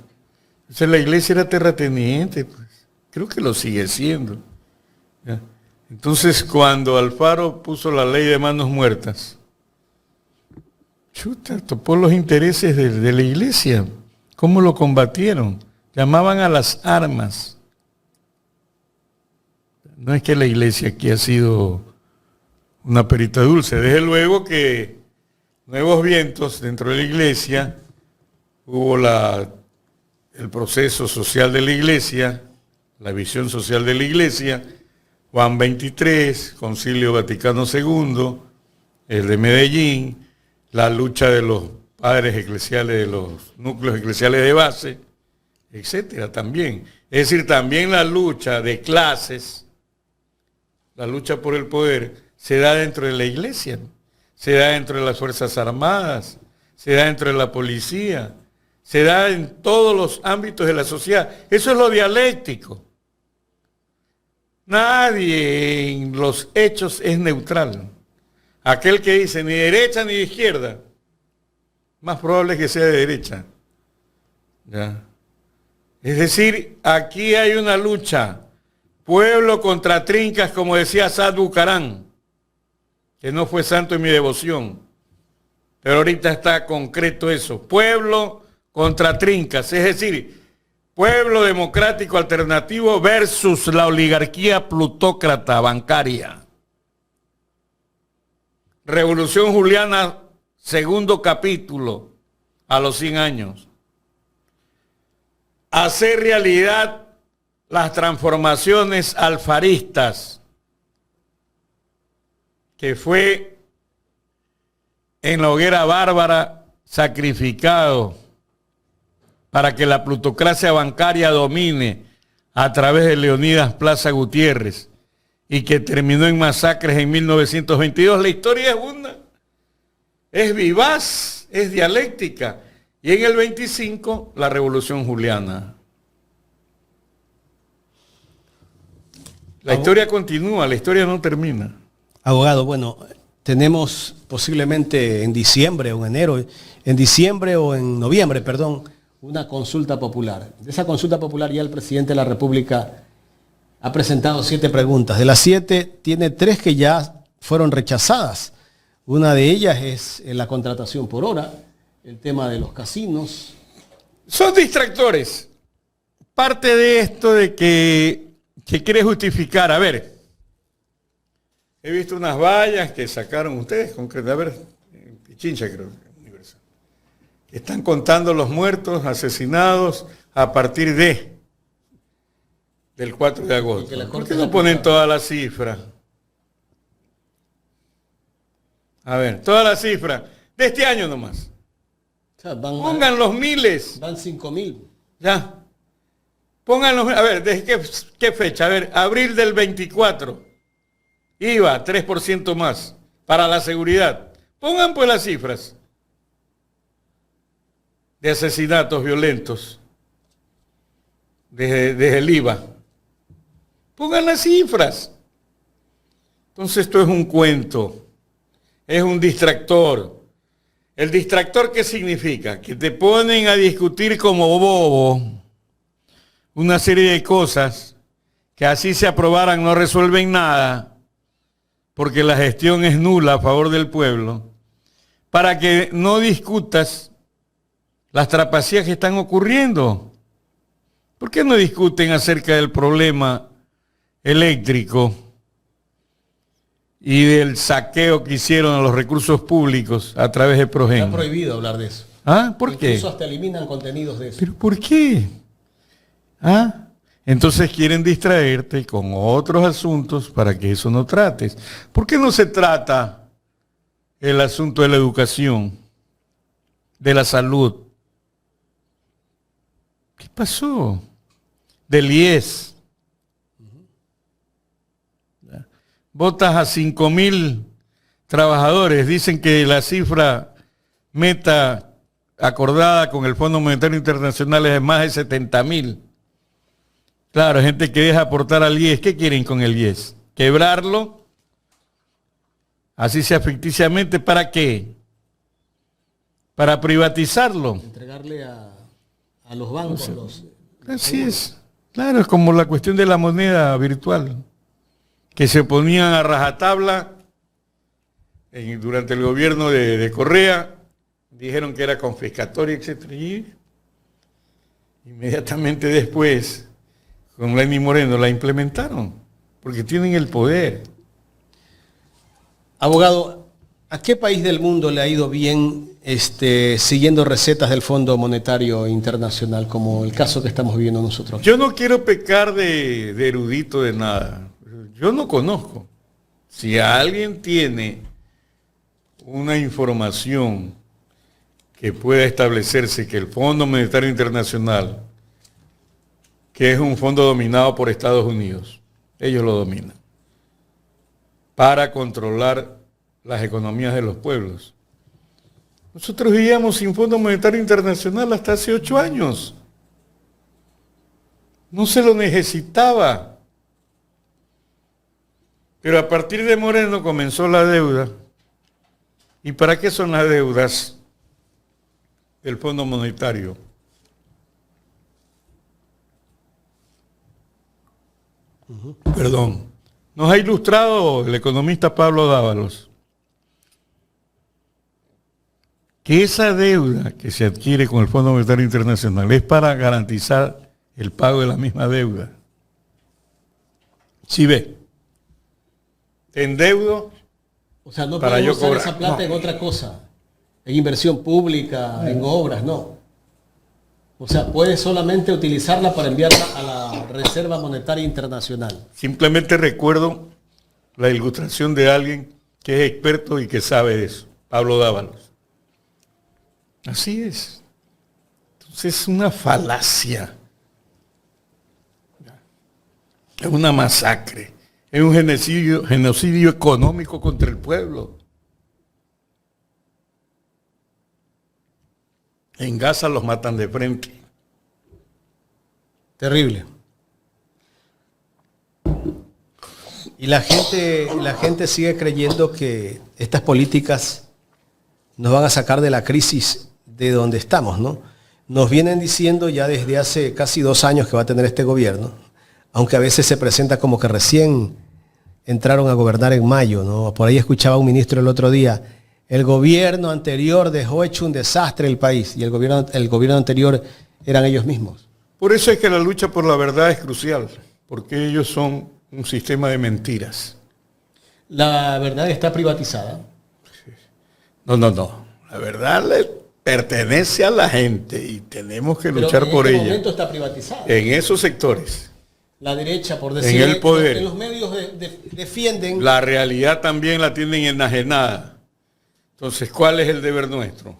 Entonces la Iglesia era terrateniente, pues creo que lo sigue siendo. ¿Ya? Entonces cuando Alfaro puso la ley de manos muertas, topó los intereses de la Iglesia. ¿Cómo lo combatieron? Llamaban a las armas. No es que la Iglesia aquí ha sido una perita dulce. Desde luego que nuevos vientos dentro de la Iglesia, hubo el proceso social de la Iglesia, la visión social de la Iglesia, Juan XXIII, Concilio Vaticano II, el de Medellín, la lucha de los padres eclesiales, de los núcleos eclesiales de base, etcétera, también. Es decir, también la lucha de clases, la lucha por el poder, se da dentro de la Iglesia, se da dentro de las Fuerzas Armadas, se da dentro de la policía, se da en todos los ámbitos de la sociedad. Eso es lo dialéctico. Nadie en los hechos es neutral. Aquel que dice ni derecha ni izquierda, más probable es que sea de derecha. ¿Ya? Es decir, aquí hay una lucha, pueblo contra trincas, como decía Saad Bucarán, que no fue santo en mi devoción, pero ahorita está concreto eso, pueblo contra trincas, es decir, pueblo democrático alternativo versus la oligarquía plutócrata bancaria. Revolución Juliana, segundo capítulo, a los 100 años. Hacer realidad las transformaciones alfaristas, que fue en la hoguera bárbara sacrificado para que la plutocracia bancaria domine a través de Leonidas Plaza Gutiérrez y que terminó en masacres en 1922. La historia es una, es vivaz, es dialéctica. Y en el 25, la Revolución Juliana. La historia continúa, la historia no termina. Abogado, bueno, tenemos posiblemente en diciembre o en enero, en diciembre o en noviembre, perdón, una consulta popular. De esa consulta popular ya el presidente de la República ha presentado 7 preguntas. De las 7, tiene 3 que ya fueron rechazadas. Una de ellas es la contratación por hora, el tema de los casinos. Son distractores. Parte de esto de que quiere justificar. A ver, he visto unas vallas que sacaron ustedes, concretamente, a ver, en Pichincha creo, Universal. Están contando los muertos, asesinados, a partir del 4 de agosto. ¿Por qué no ponen todas las cifras? A ver, todas las cifras de este año nomás. O sea, pongan los miles. Van 5.000. Ya. Pongan los, a ver, ¿desde qué fecha? A ver, abril del 24. IVA, 3% más para la seguridad. Pongan pues las cifras de asesinatos violentos desde el IVA. Pongan las cifras. Entonces esto es un cuento, es un distractor. ¿El distractor qué significa? Que te ponen a discutir como bobo una serie de cosas que así se aprobaran no resuelven nada, porque la gestión es nula a favor del pueblo, para que no discutas las trapacías que están ocurriendo. ¿Por qué no discuten acerca del problema eléctrico y del saqueo que hicieron a los recursos públicos a través de Progen? Está prohibido hablar de eso. ¿Ah? ¿Por qué? Incluso hasta eliminan contenidos de eso. ¿Pero por qué? ¿Ah? Entonces quieren distraerte con otros asuntos para que eso no trates. ¿Por qué no se trata el asunto de la educación, de la salud? ¿Qué pasó? Del IES. Votas a 5.000 trabajadores. Dicen que la cifra meta acordada con el Fondo Monetario Internacional es de más de 70.000. Claro, gente que deja aportar al IES. ¿Qué quieren con el IES? ¿Quebrarlo? Así sea ficticiamente. ¿Para qué? Para privatizarlo. Entregarle a los bancos. Así es. Claro, es como la cuestión de la moneda virtual, que se ponían a rajatabla durante el gobierno de Correa. Dijeron que era confiscatoria, etc. Y inmediatamente después, con Lenín Moreno, la implementaron, porque tienen el poder. Abogado, ¿a qué país del mundo le ha ido bien siguiendo recetas del Fondo Monetario Internacional, como el caso que estamos viviendo nosotros? Yo no quiero pecar de erudito de nada. Yo no conozco. Si alguien tiene una información que pueda establecerse que el Fondo Monetario Internacional, que es un fondo dominado por Estados Unidos, ellos lo dominan, para controlar las economías de los pueblos. Nosotros vivíamos sin Fondo Monetario Internacional hasta hace 8 años. No se lo necesitaba. Pero a partir de Moreno comenzó la deuda. ¿Y para qué son las deudas del Fondo Monetario? Perdón. Nos ha ilustrado el economista Pablo Dávalos que esa deuda que se adquiere con el Fondo Monetario Internacional es para garantizar el pago de la misma deuda. ¿Sí ve? Te endeudo. O sea, no para podemos yo usar cobrar. esa plata No. en otra cosa, en inversión pública, en obras, no. O sea, puede solamente utilizarla para enviarla a la Reserva Monetaria Internacional. Simplemente recuerdo la ilustración de alguien que es experto y que sabe de eso, Pablo Dávalos. Así es. Entonces es una falacia. Es una masacre. Es un genocidio económico contra el pueblo. En Gaza los matan de frente. Terrible. Y la gente sigue creyendo que estas políticas nos van a sacar de la crisis de donde estamos, ¿no? Nos vienen diciendo ya desde hace casi 2 años que va a tener este gobierno, aunque a veces se presenta como que recién entraron a gobernar en mayo, ¿no? Por ahí escuchaba a un ministro el otro día, el gobierno anterior dejó hecho un desastre el país, y el gobierno anterior eran ellos mismos. Por eso es que la lucha por la verdad es crucial, porque ellos son un sistema de mentiras. La verdad está privatizada. No. La verdad le pertenece a la gente y tenemos que luchar por ella. En este momento está privatizada. En esos sectores. La derecha, por decir, en el poder. En los medios defienden. La realidad también la tienen enajenada. Entonces, ¿cuál es el deber nuestro?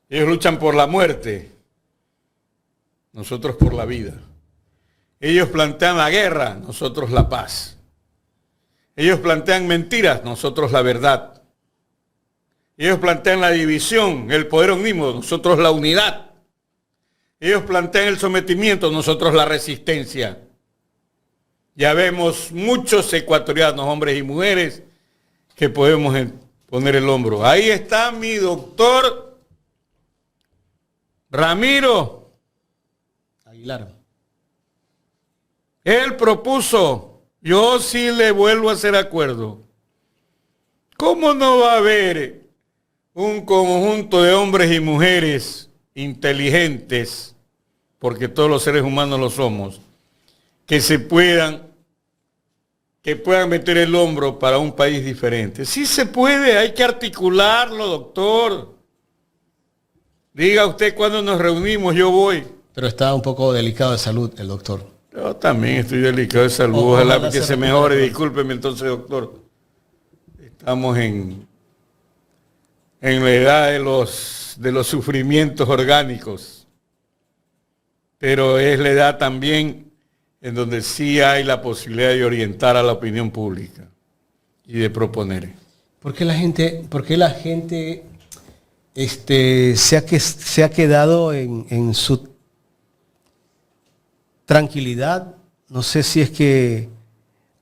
Ellos luchan por la muerte, nosotros por la vida. Ellos plantean la guerra, nosotros la paz. Ellos plantean mentiras, nosotros la verdad. Ellos plantean la división, el poder omnímodo, nosotros la unidad. Ellos plantean el sometimiento, nosotros la resistencia. Ya vemos muchos ecuatorianos, hombres y mujeres, que podemos poner el hombro. Ahí está mi doctor Ramiro Aguilar. Él propuso, yo sí le vuelvo a hacer acuerdo. ¿Cómo no va a haber un conjunto de hombres y mujeres inteligentes, porque todos los seres humanos lo somos, que puedan meter el hombro para un país diferente? Sí se puede, hay que articularlo, doctor. Diga usted cuándo nos reunimos, yo voy. Pero está un poco delicado de salud el doctor. Yo también estoy delicado de salud, ojalá que se mejore, discúlpeme entonces, doctor. Estamos en la edad de los sufrimientos orgánicos, pero es la edad también en donde sí hay la posibilidad de orientar a la opinión pública y de proponer. ¿Por qué la gente se ha quedado en su tranquilidad? No sé si es que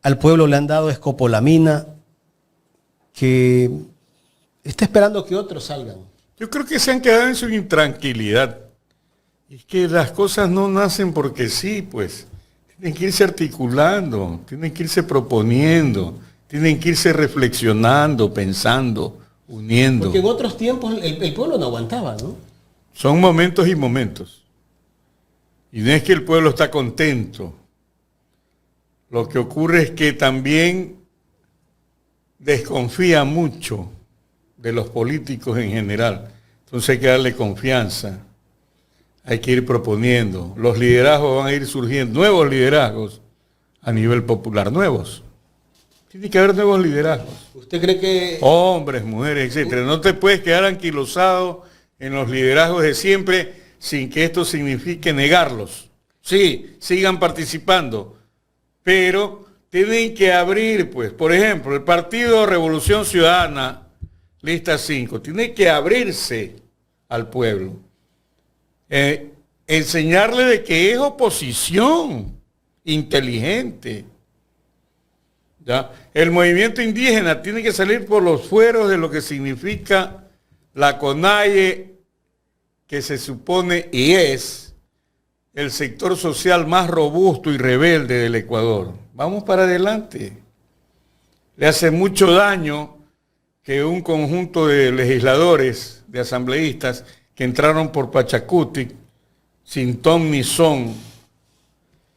al pueblo le han dado escopolamina, que está esperando que otros salgan. Yo creo que se han quedado en su intranquilidad. Es que las cosas no nacen porque sí, pues. Tienen que irse articulando, tienen que irse proponiendo, tienen que irse reflexionando, pensando, uniendo. Porque en otros tiempos el pueblo no aguantaba, ¿no? Son momentos y momentos. Y no es que el pueblo está contento. Lo que ocurre es que también desconfía mucho de los políticos en general. Entonces hay que darle confianza. Hay que ir proponiendo. Los liderazgos van a ir surgiendo, nuevos liderazgos a nivel popular, nuevos. Tiene que haber nuevos liderazgos. ¿Usted cree que...? Hombres, mujeres, etcétera. No te puedes quedar anquilosado en los liderazgos de siempre sin que esto signifique negarlos. Sí, sigan participando, pero tienen que abrir, pues, por ejemplo, el Partido Revolución Ciudadana, lista 5, tiene que abrirse al pueblo. Enseñarle de que es oposición inteligente. ¿Ya? El movimiento indígena tiene que salir por los fueros de lo que significa la CONAIE, que se supone y es el sector social más robusto y rebelde del Ecuador. Vamos para adelante. Le hace mucho daño que un conjunto de legisladores, de asambleístas, que entraron por Pachacuti, sin ton ni son,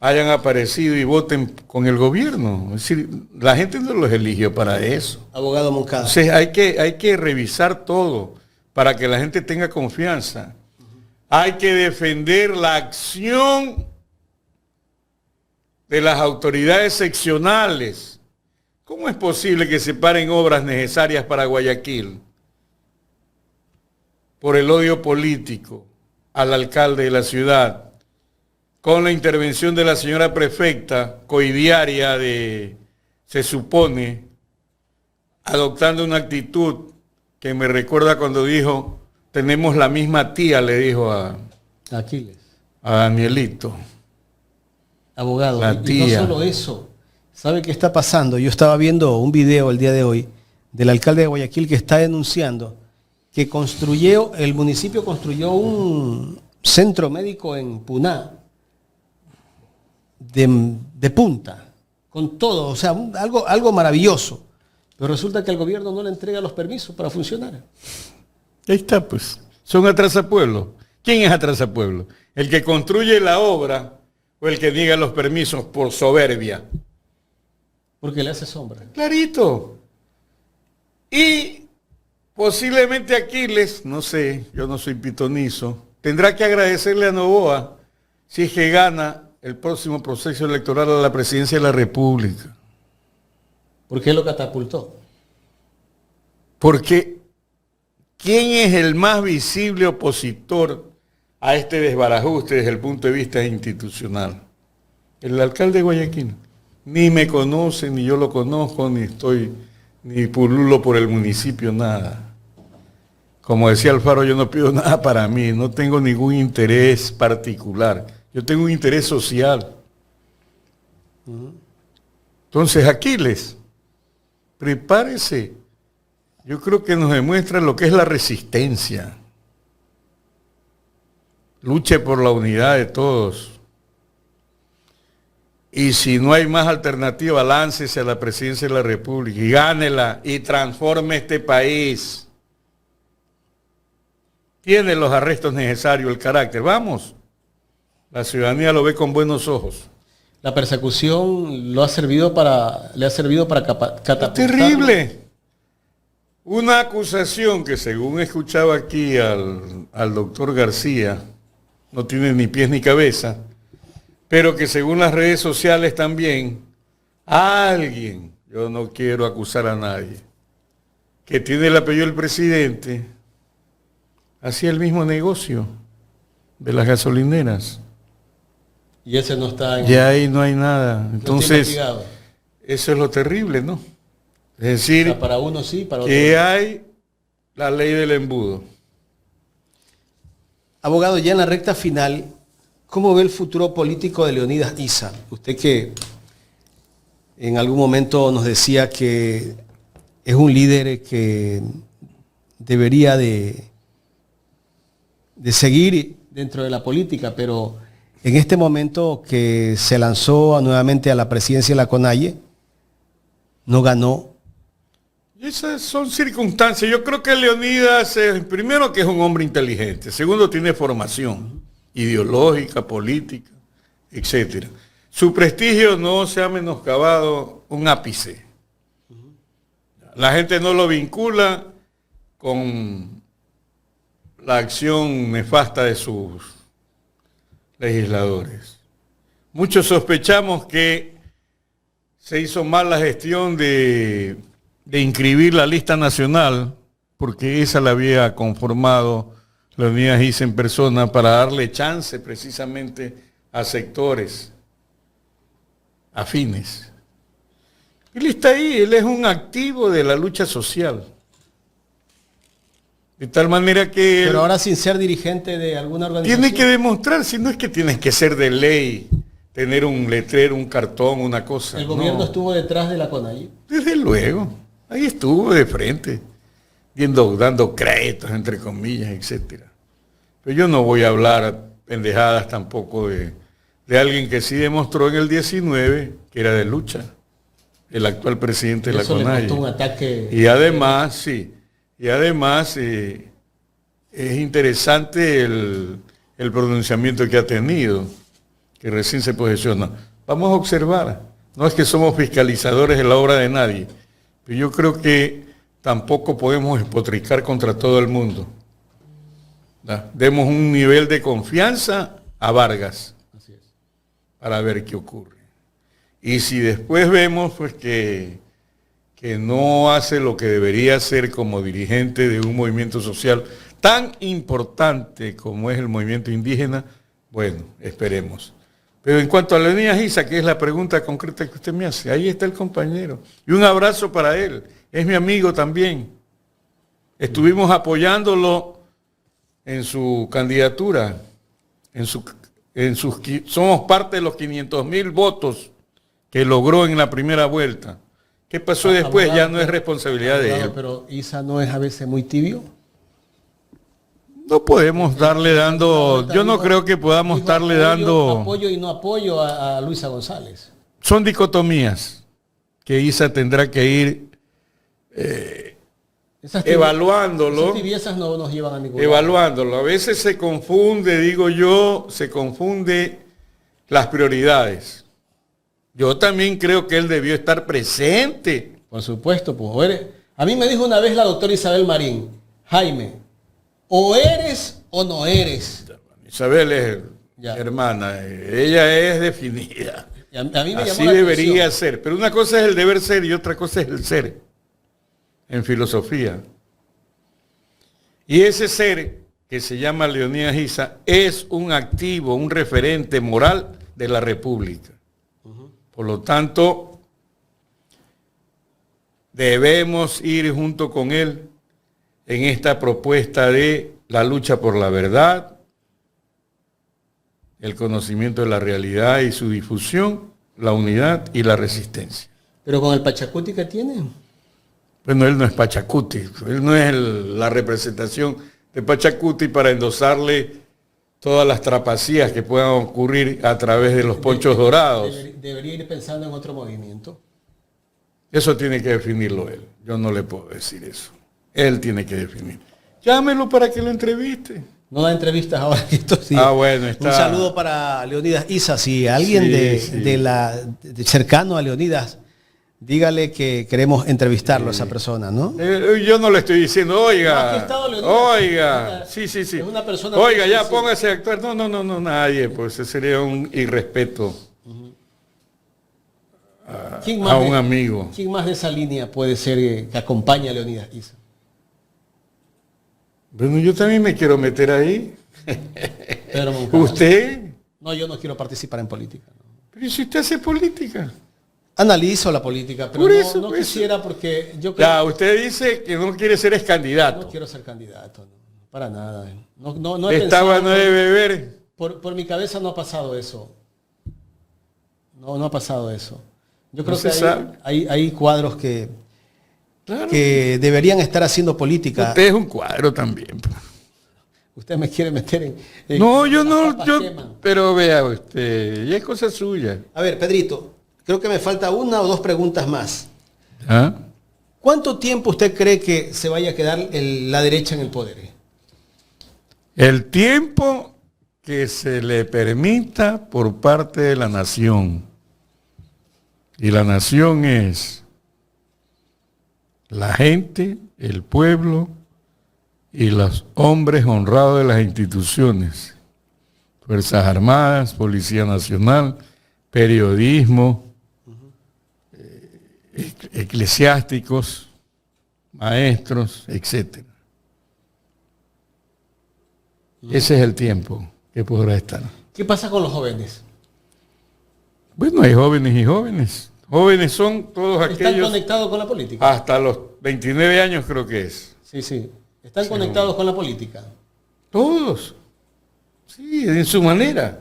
hayan aparecido y voten con el gobierno. Es decir, la gente no los eligió para eso. Abogado Moncada. Entonces hay que revisar todo para que la gente tenga confianza. Hay que defender la acción de las autoridades seccionales. ¿Cómo es posible que se paren obras necesarias para Guayaquil por el odio político al alcalde de la ciudad, con la intervención de la señora prefecta coidiaria de se supone, adoptando una actitud que me recuerda cuando dijo, tenemos la misma tía, le dijo Aquiles. a Danielito. Abogado, La y no tía. solo eso. ¿Sabe qué está pasando? Yo estaba viendo un video el día de hoy del alcalde de Guayaquil que está denunciando que el municipio construyó un centro médico en Puná de punta, con todo, o sea, algo maravilloso. Pero resulta que el gobierno no le entrega los permisos para funcionar. Ahí está, pues. Son atrasapueblos. ¿Quién es atrasapueblo? ¿El que construye la obra o el que niega los permisos por soberbia? Porque le hace sombra. Clarito. Y posiblemente Aquiles, no sé, yo no soy pitonizo, tendrá que agradecerle a Noboa si es que gana el próximo proceso electoral a la presidencia de la República. Porque él lo catapultó. Porque ¿quién es el más visible opositor a este desbarajuste desde el punto de vista institucional? El alcalde de Guayaquil. Ni me conoce, ni yo lo conozco, ni pululo por el municipio, nada. Como decía Alfaro, yo no pido nada para mí, no tengo ningún interés particular. Yo tengo un interés social. Entonces, Aquiles, prepárese. Yo creo que nos demuestra lo que es la resistencia. Luche por la unidad de todos. Y si no hay más alternativa, láncese a la presidencia de la República y gánela y transforme este país. Tiene los arrestos necesarios, el carácter. Vamos. La ciudadanía lo ve con buenos ojos. La persecución le ha servido para catapultar. Terrible. Una acusación que según escuchaba aquí al doctor García, no tiene ni pies ni cabeza, pero que según las redes sociales también, alguien, yo no quiero acusar a nadie, que tiene el apellido del presidente, hacía el mismo negocio de las gasolineras. Y ese no está en... Ya ahí no hay nada. Entonces, investigado. eso es lo terrible, ¿no? Es decir, O sea, para uno sí, para otro que no. hay la ley del embudo. Abogado, ya en la recta final, ¿cómo ve el futuro político de Leonidas Issa? Usted que en algún momento nos decía que es un líder que debería de seguir dentro de la política, pero en este momento que se lanzó nuevamente a la presidencia de la CONAIE, no ganó. Esas son circunstancias. Yo creo que Leonidas, primero que es un hombre inteligente, segundo tiene formación ideológica, política, etcétera. Su prestigio no se ha menoscabado un ápice. La gente no lo vincula con la acción nefasta de sus legisladores. Muchos sospechamos que se hizo mal la gestión de inscribir la lista nacional, porque esa la había conformado Leonidas Issa en persona para darle chance precisamente a sectores afines. Él está ahí, él es un activo de la lucha social. De tal manera que Pero ahora sin ser dirigente de alguna organización. tiene que demostrar, si no es que tienes que ser de ley, tener un letrero, un cartón, una cosa. El gobierno no. estuvo detrás de la CONAIE. Desde luego, ahí estuvo de frente, dando créditos, entre comillas, etcétera. Pero yo no voy a hablar pendejadas tampoco de alguien que sí demostró en el 19 que era de lucha, el actual presidente de la Eso le CONAIE. costó un ataque. Y además, sí, es interesante el pronunciamiento que ha tenido, que recién se posesiona. Vamos a observar, no es que somos fiscalizadores de la obra de nadie, pero yo creo que tampoco podemos despotricar contra todo el mundo. Demos un nivel de confianza a Vargas. Así es. Para ver qué ocurre. Y si después vemos pues que no hace lo que debería hacer como dirigente de un movimiento social tan importante como es el movimiento indígena, bueno, esperemos. Pero en cuanto a Leonidas Issa, que es la pregunta concreta que usted me hace, ahí está el compañero. Y un abrazo para él. Es mi amigo también. Estuvimos apoyándolo en su candidatura. Somos parte de los 500,000 votos que logró en la primera vuelta. ¿Qué pasó después? Ya no es responsabilidad de él. Pero Issa no es a veces muy tibio. No podemos darle dando, yo no creo que podamos estarle dando... Apoyo y no apoyo a Luisa González. Son dicotomías que Issa tendrá que ir evaluándolo. Esas tibiezas no nos llevan a ningún lado. Evaluándolo. A veces se confunde, digo yo, se confunde las prioridades. Yo también creo que él debió estar presente. Por supuesto, pues. A mí me dijo una vez la doctora Isabel Marín, Jaime, o eres o no eres. Isabel es hermana, ella es definida. A mí me así debería ser. Pero una cosa es el deber ser y otra cosa es el ser. En filosofía. Y ese ser, que se llama Leonidas Issa, es un activo, un referente moral de la República. Por lo tanto, debemos ir junto con él en esta propuesta de la lucha por la verdad, el conocimiento de la realidad y su difusión, la unidad y la resistencia. ¿Pero con el Pachacuti que tiene? Bueno, él no es Pachacuti, él no es la representación de Pachacuti para endosarle todas las trapacías que puedan ocurrir a través de los ponchos dorados. Debería ir pensando en otro movimiento. Eso tiene que definirlo él. Yo no le puedo decir eso. Él tiene que definir. Llámelo para que lo entreviste. No da entrevistas ahora. Esto sí. Bueno, está. Un saludo para Leonidas Issa. Si alguien de cercano a Leonidas, dígale que queremos entrevistarlo a esa persona, ¿no? Yo no le estoy diciendo, oiga, oiga, sí. Es una persona oiga, ya póngase a actuar. No, nadie, pues ese sería un irrespeto a un amigo. ¿Quién más de esa línea puede ser que acompañe a Leonidas Issa? Bueno, yo también me quiero meter ahí. Pedro Moncada. ¿Usted? No, yo no quiero participar en política. ¿No? Pero si usted hace política. Analizo la política, pero no quisiera porque yo creo... Ya, usted dice que no quiere ser candidato. No quiero ser candidato, no, para nada. No Estaba no de beber. Por mi cabeza no ha pasado eso. No ha pasado eso. Yo creo que hay cuadros que deberían estar haciendo política. Usted es un cuadro también. Usted me quiere meter en no, yo no, pero vea usted, y es cosa suya. A ver, Pedrito, creo que me falta una o dos preguntas más. ¿Ah? ¿Cuánto tiempo usted cree que se vaya a quedar la derecha en el poder? El tiempo que se le permita por parte de la nación. Y la nación es la gente, el pueblo y los hombres honrados de las instituciones. Fuerzas Armadas, Policía Nacional, periodismo, eclesiásticos, maestros, etc. Ese es el tiempo que podrá estar. ¿Qué pasa con los jóvenes? Bueno, hay jóvenes y jóvenes. Jóvenes son todos aquellos... ¿Están conectados con la política? Hasta los 29 años creo que es. Sí. ¿Están conectados con la política? Todos. Sí, en su manera.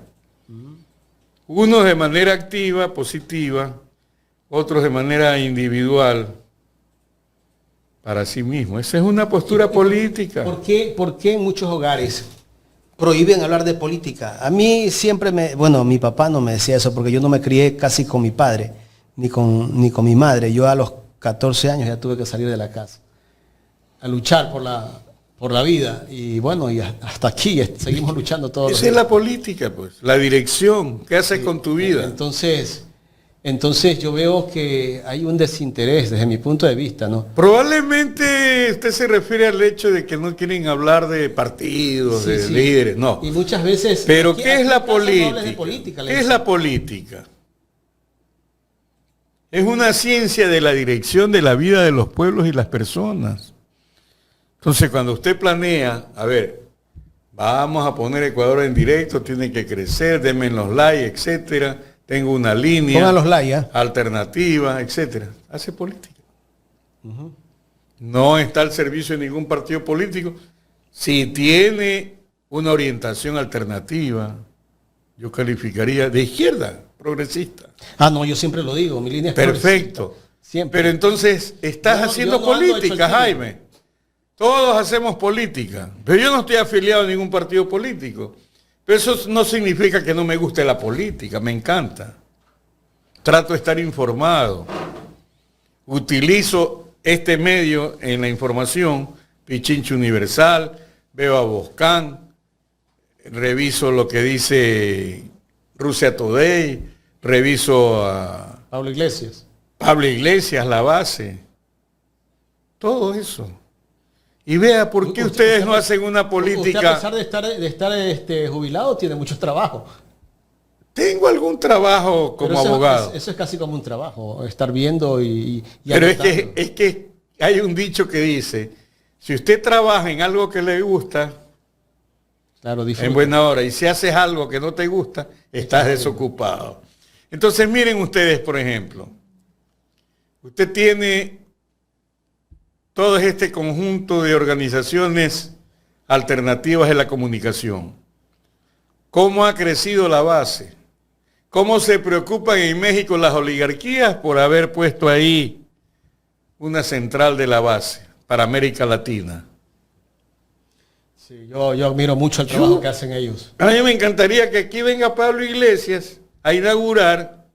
Unos de manera activa, positiva, otros de manera individual, para sí mismo. Esa es una postura política. ¿Por qué en muchos hogares prohíben hablar de política? A mí siempre mi papá no me decía eso porque yo no me crié casi con mi padre, ni con mi madre. Yo a los 14 años ya tuve que salir de la casa a luchar por la vida. Y bueno, y hasta aquí seguimos luchando todos los días. Esa es la política, pues, la dirección. ¿Qué haces con tu vida? Entonces yo veo que hay un desinterés desde mi punto de vista, ¿no? Probablemente usted se refiere al hecho de que no quieren hablar de partidos, de líderes, no. Y muchas veces... Pero ¿qué es la política? ¿Qué es la política? Es una ciencia de la dirección de la vida de los pueblos y las personas. Entonces, cuando usted planea, Vamos a poner Ecuador en directo, tiene que crecer, denme los likes, etcétera. Tengo una línea Pongan los likes, ¿eh? alternativa, etcétera. Hace política. No está al servicio de ningún partido político. Si tiene una orientación alternativa, yo calificaría de izquierda, progresista. Ah, no, yo siempre lo digo, mi línea es Perfecto. progresista. Siempre. Pero entonces estás Yo haciendo no ando política, hecho el Jaime. Todos hacemos política. Pero yo no estoy afiliado a ningún partido político. Pero eso no significa que no me guste la política, me encanta. Trato de estar informado. Utilizo este medio en la información, Pichincha Universal, veo a Boscán, reviso lo que dice Rusia Today, reviso a Pablo Iglesias. Pablo Iglesias, La Base, todo eso. Y vea por qué ustedes no hacen una política. Usted, a pesar de estar jubilado, tiene muchos trabajos. Tengo algún trabajo como abogado. Eso es casi como un trabajo, estar viendo y pero anotando. es que hay un dicho que dice, si usted trabaja en algo que le gusta, claro, en buena hora, y si haces algo que no te gusta, estás desocupado. Entonces miren ustedes, por ejemplo, usted tiene todo este conjunto de organizaciones alternativas de la comunicación. ¿Cómo ha crecido la base? ¿Cómo se preocupan en México las oligarquías por haber puesto ahí una central de la base para América Latina? Sí, yo admiro mucho el trabajo que hacen ellos. A mí me encantaría que aquí venga Pablo Iglesias a inaugurar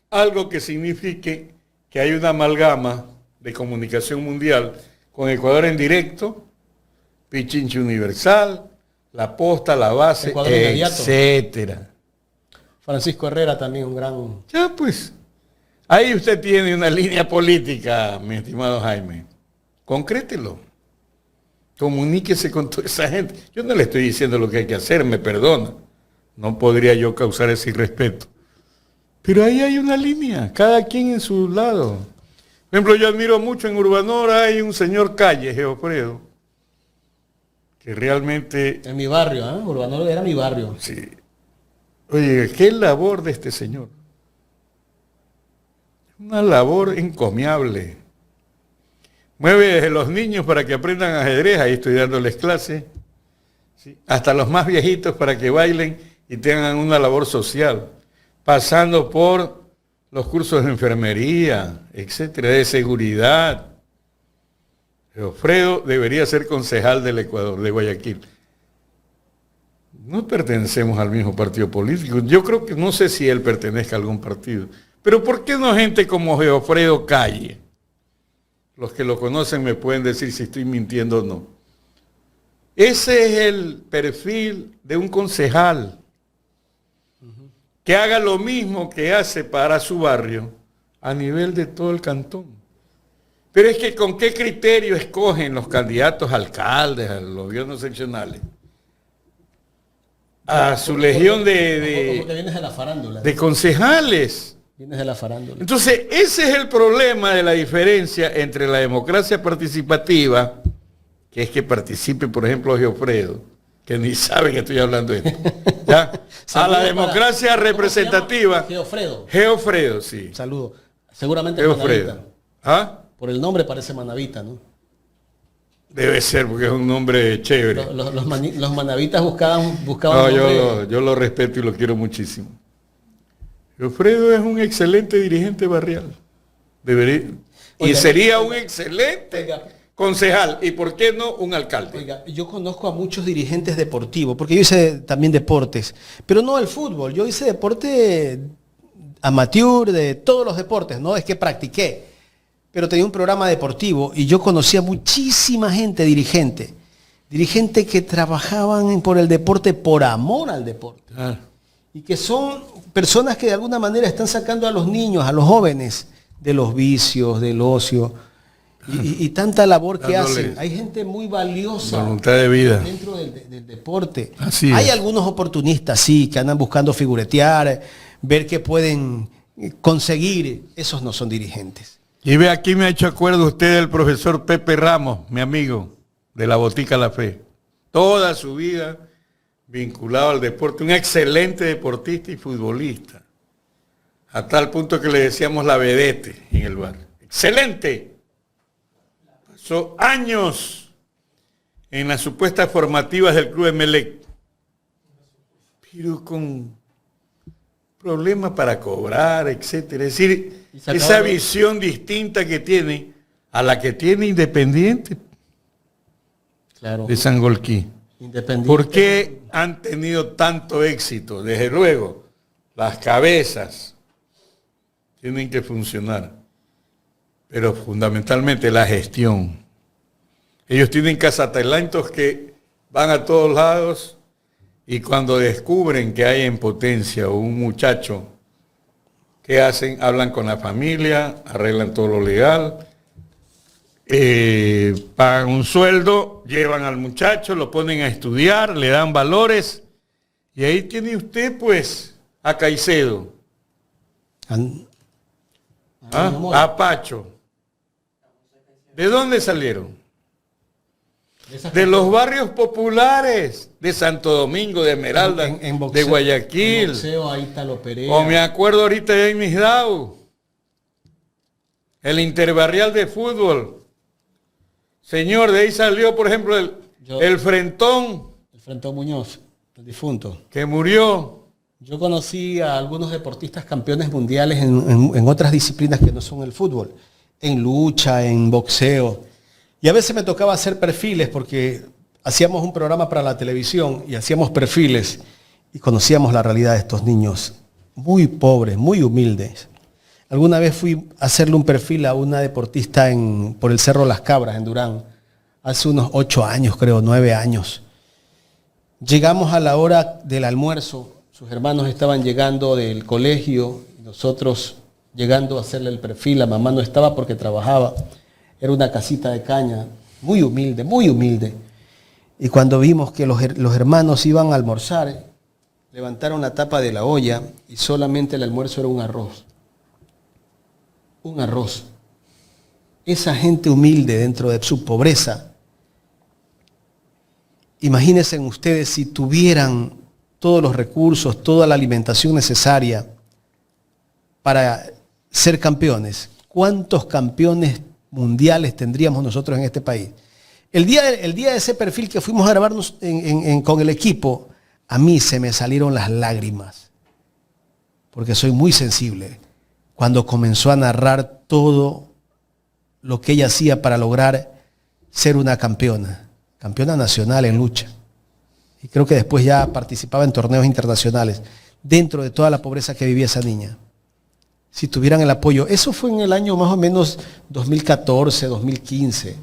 algo que signifique que hay una amalgama de comunicación mundial con Ecuador en directo, Pichincha Universal, La Posta, La Base, Ecuador Inmediato. etcétera. Francisco Herrera también un gran... Ya pues, ahí usted tiene una línea política, mi estimado Jaime. Concrételo. Comuníquese con toda esa gente. Yo no le estoy diciendo lo que hay que hacer, me perdona. No podría yo causar ese irrespeto. Pero ahí hay una línea, cada quien en su lado. Por ejemplo, yo admiro mucho en Urbanora, hay un señor Calle, Geofredo, que realmente... En mi barrio, ¿eh? Urbanoro era mi barrio. Sí. Oye, qué labor de este señor. Una labor encomiable. Mueve desde los niños para que aprendan ajedrez, ahí estoy dándoles clases, ¿sí? Hasta los más viejitos para que bailen y tengan una labor social, pasando por los cursos de enfermería, etcétera, de seguridad. Geofredo debería ser concejal del Ecuador, de Guayaquil. No pertenecemos al mismo partido político. Yo creo que no sé si él pertenezca a algún partido. Pero ¿por qué no gente como Geofredo Calle? Los que lo conocen me pueden decir si estoy mintiendo o no. Ese es el perfil de un concejal que haga lo mismo que hace para su barrio a nivel de todo el cantón. Pero es que ¿con qué criterio escogen los candidatos a alcaldes, a los gobiernos seccionales? A su legión Porque vienes de la farándula. de concejales. Vienes de la farándula. Entonces, ese es el problema de la diferencia entre la democracia participativa, que es que participe, por ejemplo, Geofredo, que ni sabe que estoy hablando de esto, ¿ya? A la democracia representativa. Geofredo. Geofredo, sí. Saludo. Seguramente Geofredo. Manavita. ¿Ah? Por el nombre parece Manavita, ¿no? Debe ser, porque es un nombre chévere. Los manavitas buscaban No, nombre. yo lo respeto y lo quiero muchísimo. Geofredo es un excelente dirigente barrial. Debería, y sería un excelente concejal. ¿Y por qué no un alcalde? Oiga, yo conozco a muchos dirigentes deportivos, porque yo hice también deportes, pero no el fútbol. Yo hice deporte amateur, de todos los deportes, no es que practiqué, pero tenía un programa deportivo y yo conocía muchísima gente dirigente que trabajaban por el deporte por amor al deporte. Ah. Y que son personas que de alguna manera están sacando a los niños, a los jóvenes, de los vicios, del ocio, y tanta labor que hacen. Hay gente muy valiosa Voluntad de vida. dentro del deporte. Así Hay es. algunos oportunistas, sí, que andan buscando figuretear, ver qué pueden conseguir. Esos no son dirigentes. Y ve, aquí me ha hecho acuerdo usted del profesor Pepe Ramos, mi amigo, de la Botica La Fe. toda su vida vinculado al deporte, un excelente deportista y futbolista, a tal punto que le decíamos la vedette en el barrio. ¡Excelente! Pasó años en las supuestas formativas del Club Emelec, pero con problemas para cobrar, etcétera. Es decir, esa visión distinta que tiene a la que tiene Independiente, claro, de Sangolquí. Independiente. ¿Por qué han tenido tanto éxito? Desde luego, las cabezas tienen que funcionar, pero fundamentalmente la gestión. Ellos tienen cazatalentos que van a todos lados y cuando descubren que hay en Potencia un muchacho, ¿qué hacen? Hablan con la familia, arreglan todo lo legal, pagan un sueldo, llevan al muchacho, lo ponen a estudiar, le dan valores y ahí tiene usted pues a Caicedo, a Pacho. ¿De dónde salieron? De los barrios populares, de Santo Domingo, de Esmeralda, boxeo, de Guayaquil. En boxeo, ahí está lo Perea. O me acuerdo ahorita de Misdau, el interbarrial de fútbol. Señor, de ahí salió, por ejemplo, el Frentón. El Frentón Muñoz, el difunto. Que murió. Yo conocí a algunos deportistas campeones mundiales en otras disciplinas que no son el fútbol. En lucha, en boxeo. Y a veces me tocaba hacer perfiles porque hacíamos un programa para la televisión y hacíamos perfiles y conocíamos la realidad de estos niños muy pobres, muy humildes. Alguna vez fui a hacerle un perfil a una deportista por el Cerro Las Cabras, en Durán, hace unos 8 años, creo, 9 años. Llegamos a la hora del almuerzo, sus hermanos estaban llegando del colegio, nosotros llegando a hacerle el perfil, la mamá no estaba porque trabajaba. Era una casita de caña, muy humilde, muy humilde. Y cuando vimos que los hermanos iban a almorzar, levantaron la tapa de la olla y solamente el almuerzo era un arroz. Un arroz. Esa gente humilde dentro de su pobreza, imagínense ustedes si tuvieran todos los recursos, toda la alimentación necesaria para ser campeones. ¿Cuántos campeones mundiales tendríamos nosotros en este país? El día de ese perfil que fuimos a grabarnos con el equipo, a mí se me salieron las lágrimas, porque soy muy sensible, cuando comenzó a narrar todo lo que ella hacía para lograr ser una campeona nacional en lucha. Y creo que después ya participaba en torneos internacionales, dentro de toda la pobreza que vivía esa niña. Si tuvieran el apoyo. Eso fue en el año más o menos 2014, 2015.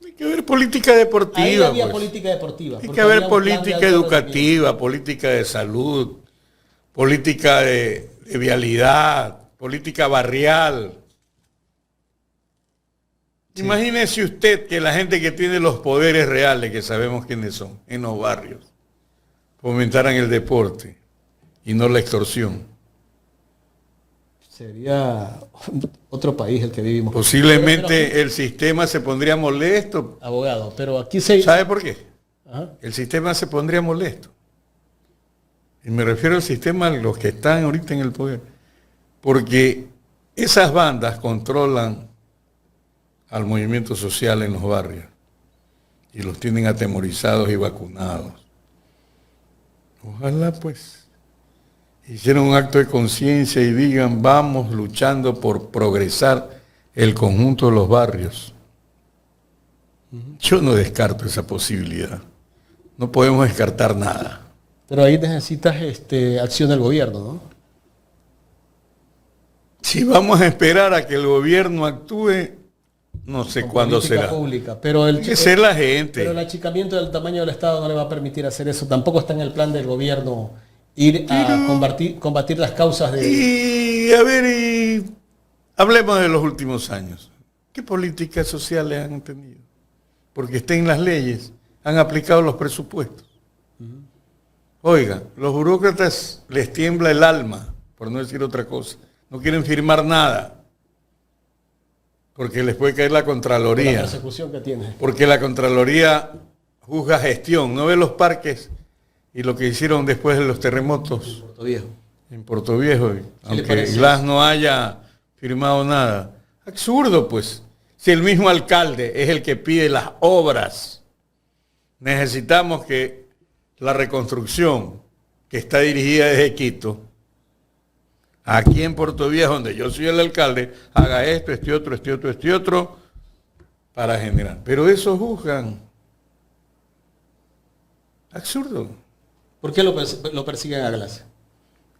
Hay que haber política deportiva. Ahí había pues. Política deportiva. Hay que haber política educativa, política de salud, política de vialidad, política barrial. Sí. Imagínese usted que la gente que tiene los poderes reales, que sabemos quiénes son, en los barrios, fomentaran el deporte y no la extorsión. Sería otro país el que vivimos. Posiblemente pero el sistema se pondría molesto. Abogado, pero aquí se... ¿Sabe por qué? Ajá. El sistema se pondría molesto. Y me refiero al sistema a los que están ahorita en el poder. Porque esas bandas controlan al movimiento social en los barrios y los tienen atemorizados y vacunados. Ojalá pues hicieron un acto de conciencia y digan, vamos luchando por progresar el conjunto de los barrios. Yo no descarto esa posibilidad. No podemos descartar nada. Pero ahí necesitas acción del gobierno, ¿no? Si vamos a esperar a que el gobierno actúe, no sé cuándo será. Pública, pero hay que ser la gente. Pero el achicamiento del tamaño del Estado no le va a permitir hacer eso. Tampoco está en el plan del gobierno ir a combatir las causas de... Y a ver, hablemos de los últimos años. ¿Qué políticas sociales han tenido? Porque estén en las leyes, han aplicado los presupuestos. Oiga, los burócratas les tiembla el alma, por no decir otra cosa. No quieren firmar nada, porque les puede caer la Contraloría. La persecución que tiene. Porque la Contraloría juzga gestión, no ve los parques y lo que hicieron después de los terremotos en Puerto Viejo, aunque Glass no haya firmado nada. Absurdo, pues. Si el mismo alcalde es el que pide las obras, necesitamos que la reconstrucción que está dirigida desde Quito, aquí en Puerto Viejo, donde yo soy el alcalde, haga esto, este otro, para generar. Pero eso juzgan. Absurdo. ¿Por qué lo persiguen a Glass?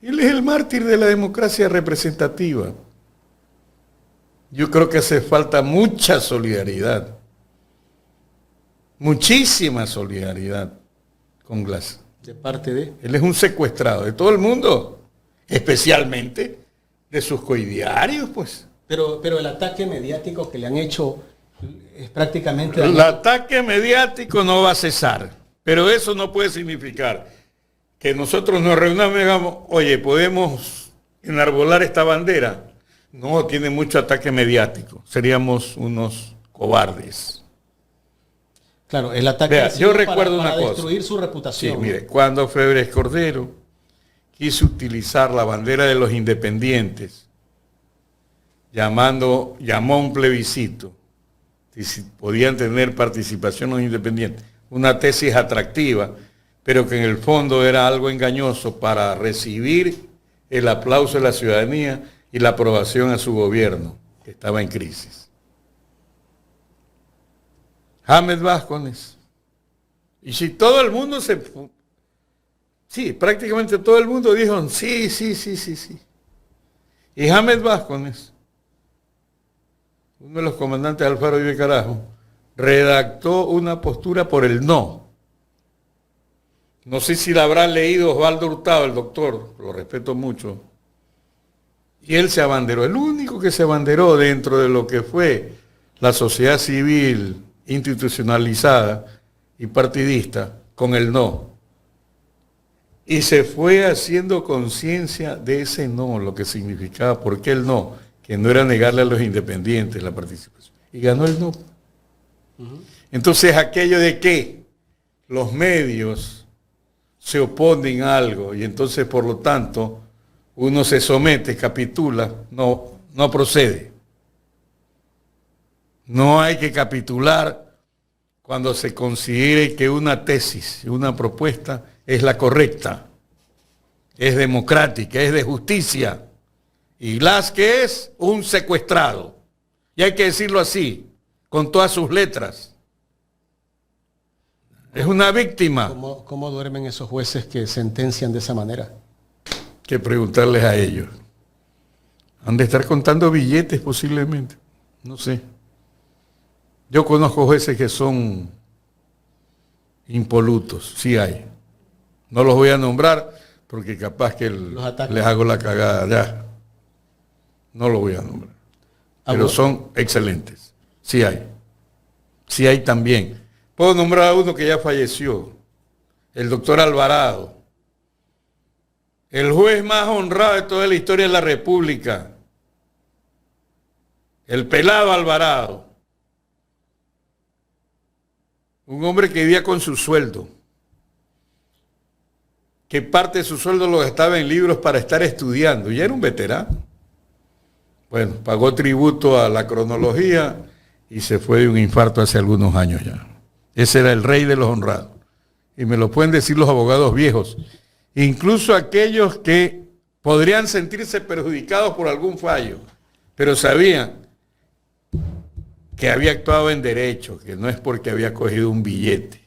Él es el mártir de la democracia representativa. Yo creo que hace falta mucha solidaridad. Muchísima solidaridad con Glass. ¿De parte de? Él es un secuestrado de todo el mundo, especialmente de sus coidiarios, pues. Pero el ataque mediático que le han hecho es prácticamente... El ataque mediático no va a cesar, pero eso no puede significar que nosotros nos reunamos y digamos, oye, ¿podemos enarbolar esta bandera? No, tiene mucho ataque mediático. Seríamos unos cobardes. Claro, el ataque Vea, yo recuerdo una cosa. Destruir su reputación. Sí, mire, cuando Febres Cordero quiso utilizar la bandera de los independientes, llamó a un plebiscito, si podían tener participación los independientes, una tesis atractiva, pero que en el fondo era algo engañoso para recibir el aplauso de la ciudadanía y la aprobación a su gobierno, que estaba en crisis. James Vázquez. Y si todo el mundo sí, prácticamente todo el mundo dijo, sí. Y James Vázquez, uno de los comandantes de Alfaro y Becarajo, redactó una postura por el no. No sé si la habrá leído Osvaldo Hurtado, el doctor, lo respeto mucho. Y él se abanderó, el único que se abanderó dentro de lo que fue la sociedad civil institucionalizada y partidista con el no. Y se fue haciendo conciencia de ese no, lo que significaba, por qué el no, que no era negarle a los independientes la participación. Y ganó el no. Entonces aquello de que los medios se oponen a algo y entonces por lo tanto uno se somete, capitula, no procede. No hay que capitular cuando se considere que una tesis, una propuesta es la correcta, es democrática, es de justicia. Y Glass, que es un secuestrado. Y hay que decirlo así, con todas sus letras. Es una víctima. ¿Cómo duermen esos jueces que sentencian de esa manera? Que preguntarles a ellos. Han de estar contando billetes posiblemente. No sé. Yo conozco jueces que son impolutos. Sí hay. No los voy a nombrar porque capaz que les hago la cagada ya. No lo voy a nombrar. Pero son excelentes. Sí hay. Sí hay también. Puedo nombrar a uno que ya falleció. El doctor Alvarado. El juez más honrado de toda la historia de la República. El pelado Alvarado. Un hombre que vivía con su sueldo. Que parte de su sueldo lo gastaba en libros para estar estudiando. Ya era un veterano. Bueno, pagó tributo a la cronología y se fue de un infarto hace algunos años ya. Ese era el rey de los honrados. Y me lo pueden decir los abogados viejos. Incluso aquellos que podrían sentirse perjudicados por algún fallo, pero sabían que había actuado en derecho, que no es porque había cogido un billete.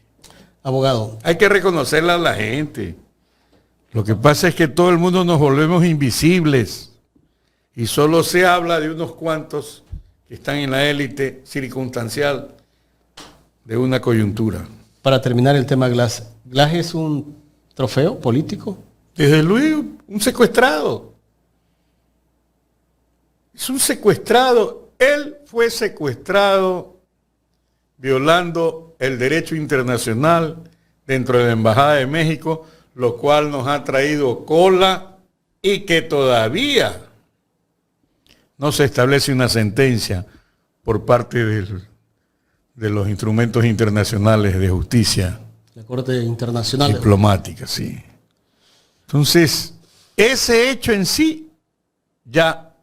Abogado. Hay que reconocerle a la gente. Lo que pasa es que todo el mundo nos volvemos invisibles y solo se habla de unos cuantos que están en la élite circunstancial de una coyuntura. Para terminar el tema Glass. ¿Glass es un trofeo político? Desde luego, un secuestrado. Es un secuestrado. Él fue secuestrado violando el derecho internacional dentro de la Embajada de México, lo cual nos ha traído cola y que todavía no se establece una sentencia por parte de los instrumentos internacionales de justicia. La Corte Internacional Diplomática, sí. Entonces, ese hecho en sí ya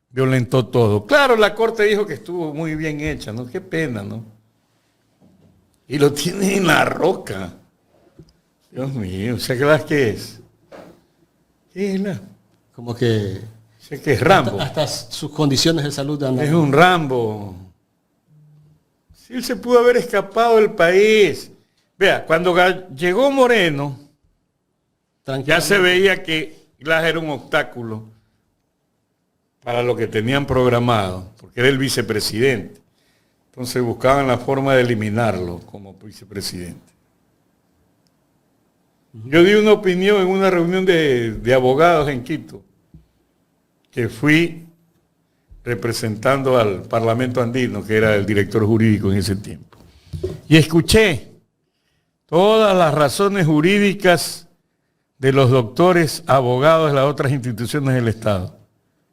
violentó todo. Claro, la Corte dijo que estuvo muy bien hecha, ¿no? Qué pena, ¿no? Y lo tiene en la roca. Dios mío, ¿qué es? ¿Qué es la? Como que... Sé que es Rambo. Hasta sus condiciones de salud andan. Es un Rambo. Si él se pudo haber escapado del país. Vea, cuando llegó Moreno, ya se veía que Glass era un obstáculo para lo que tenían programado, porque era el vicepresidente. Entonces buscaban la forma de eliminarlo como vicepresidente. Yo di una opinión en una reunión de abogados en Quito, que fui representando al Parlamento andino, que era el director jurídico en ese tiempo. Y escuché todas las razones jurídicas de los doctores abogados de las otras instituciones del Estado.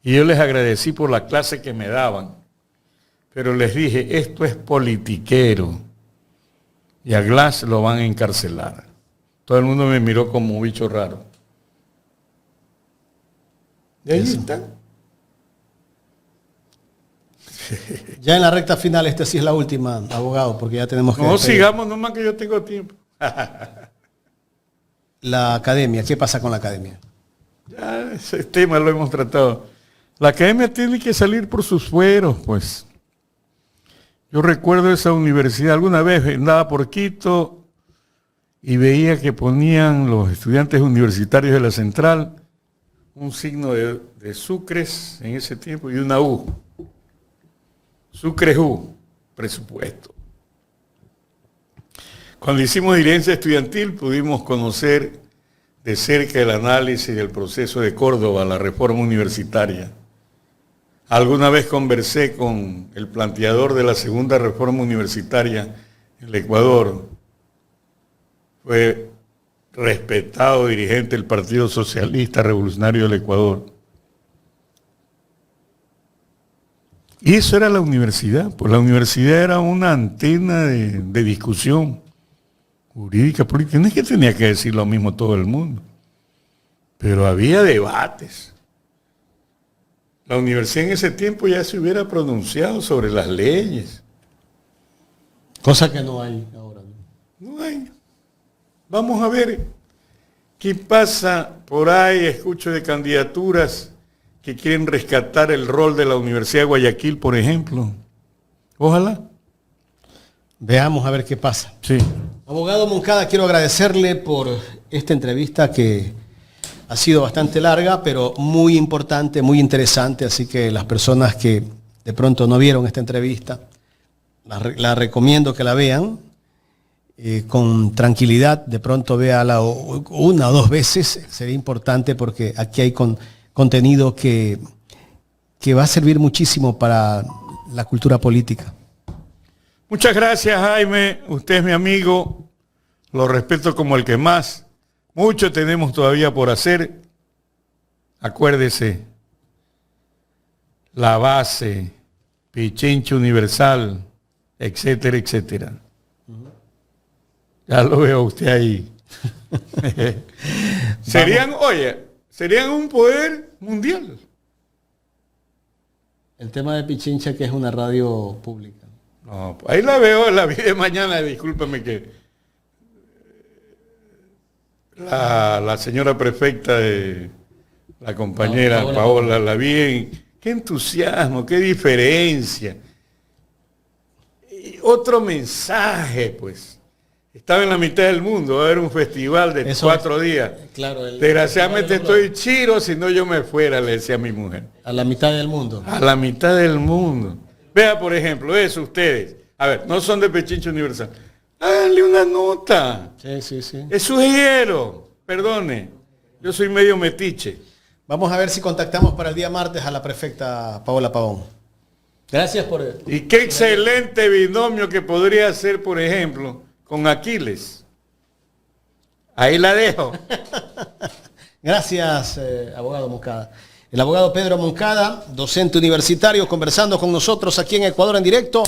Y yo les agradecí por la clase que me daban. Pero les dije, esto es politiquero. Y a Glass lo van a encarcelar. Todo el mundo me miró como un bicho raro. Y ahí está. Ya en la recta final, esta sí es la última, abogado, porque ya tenemos que... No, sigamos nomás que yo tengo tiempo. La academia, ¿qué pasa con la academia? Ya ese tema lo hemos tratado. La academia tiene que salir por sus fueros, pues. Yo recuerdo esa universidad, alguna vez andaba por Quito y veía que ponían los estudiantes universitarios de la Central un signo de Sucres en ese tiempo y una U. Sucres U, presupuesto. Cuando hicimos dirigencia estudiantil pudimos conocer de cerca el análisis del proceso de Córdoba, la reforma universitaria. Alguna vez conversé con el planteador de la segunda reforma universitaria en el Ecuador. Fue respetado dirigente del Partido Socialista Revolucionario del Ecuador. Y eso era la universidad, pues la universidad era una antena de discusión jurídica, política. No es que tenía que decir lo mismo todo el mundo, pero había debates. La universidad en ese tiempo ya se hubiera pronunciado sobre las leyes. Cosa que no hay ahora. No hay. Vamos a ver qué pasa por ahí. Escucho de candidaturas que quieren rescatar el rol de la Universidad de Guayaquil, por ejemplo. Ojalá. Veamos a ver qué pasa. Sí. Abogado Moncada, quiero agradecerle por esta entrevista que ha sido bastante larga, pero muy importante, muy interesante, así que las personas que de pronto no vieron esta entrevista, la recomiendo que la vean con tranquilidad, de pronto véala una o dos veces, sería importante porque aquí hay contenido que va a servir muchísimo para la cultura política. Muchas gracias, Jaime, usted es mi amigo, lo respeto como el que más. Mucho tenemos todavía por hacer. Acuérdese, la base, Pichincha Universal, etcétera, etcétera. Ya lo veo usted ahí. Serían un poder mundial. El tema de Pichincha, que es una radio pública. No, ahí la veo, la vi de mañana, discúlpame que... La señora prefecta de la compañera Paola, la vi en... ¡Qué entusiasmo! ¡Qué diferencia! Y otro mensaje, pues. Estaba en la mitad del mundo, va a haber un festival de 4 días. Claro, desgraciadamente estoy chiro, si no yo me fuera, le decía a mi mujer. A la mitad del mundo. A la mitad del mundo. Vea, por ejemplo, eso ustedes. A ver, no son de Pichincha Universal. Háganle una nota. Sí. Es sugiero. Perdone. Yo soy medio metiche. Vamos a ver si contactamos para el día martes a la prefecta Paola Pavón. Gracias por... Y qué excelente binomio que podría ser, por ejemplo, con Aquiles. Ahí la dejo. Gracias, abogado Moncada. El abogado Pedro Moncada, docente universitario, conversando con nosotros aquí en Ecuador en directo.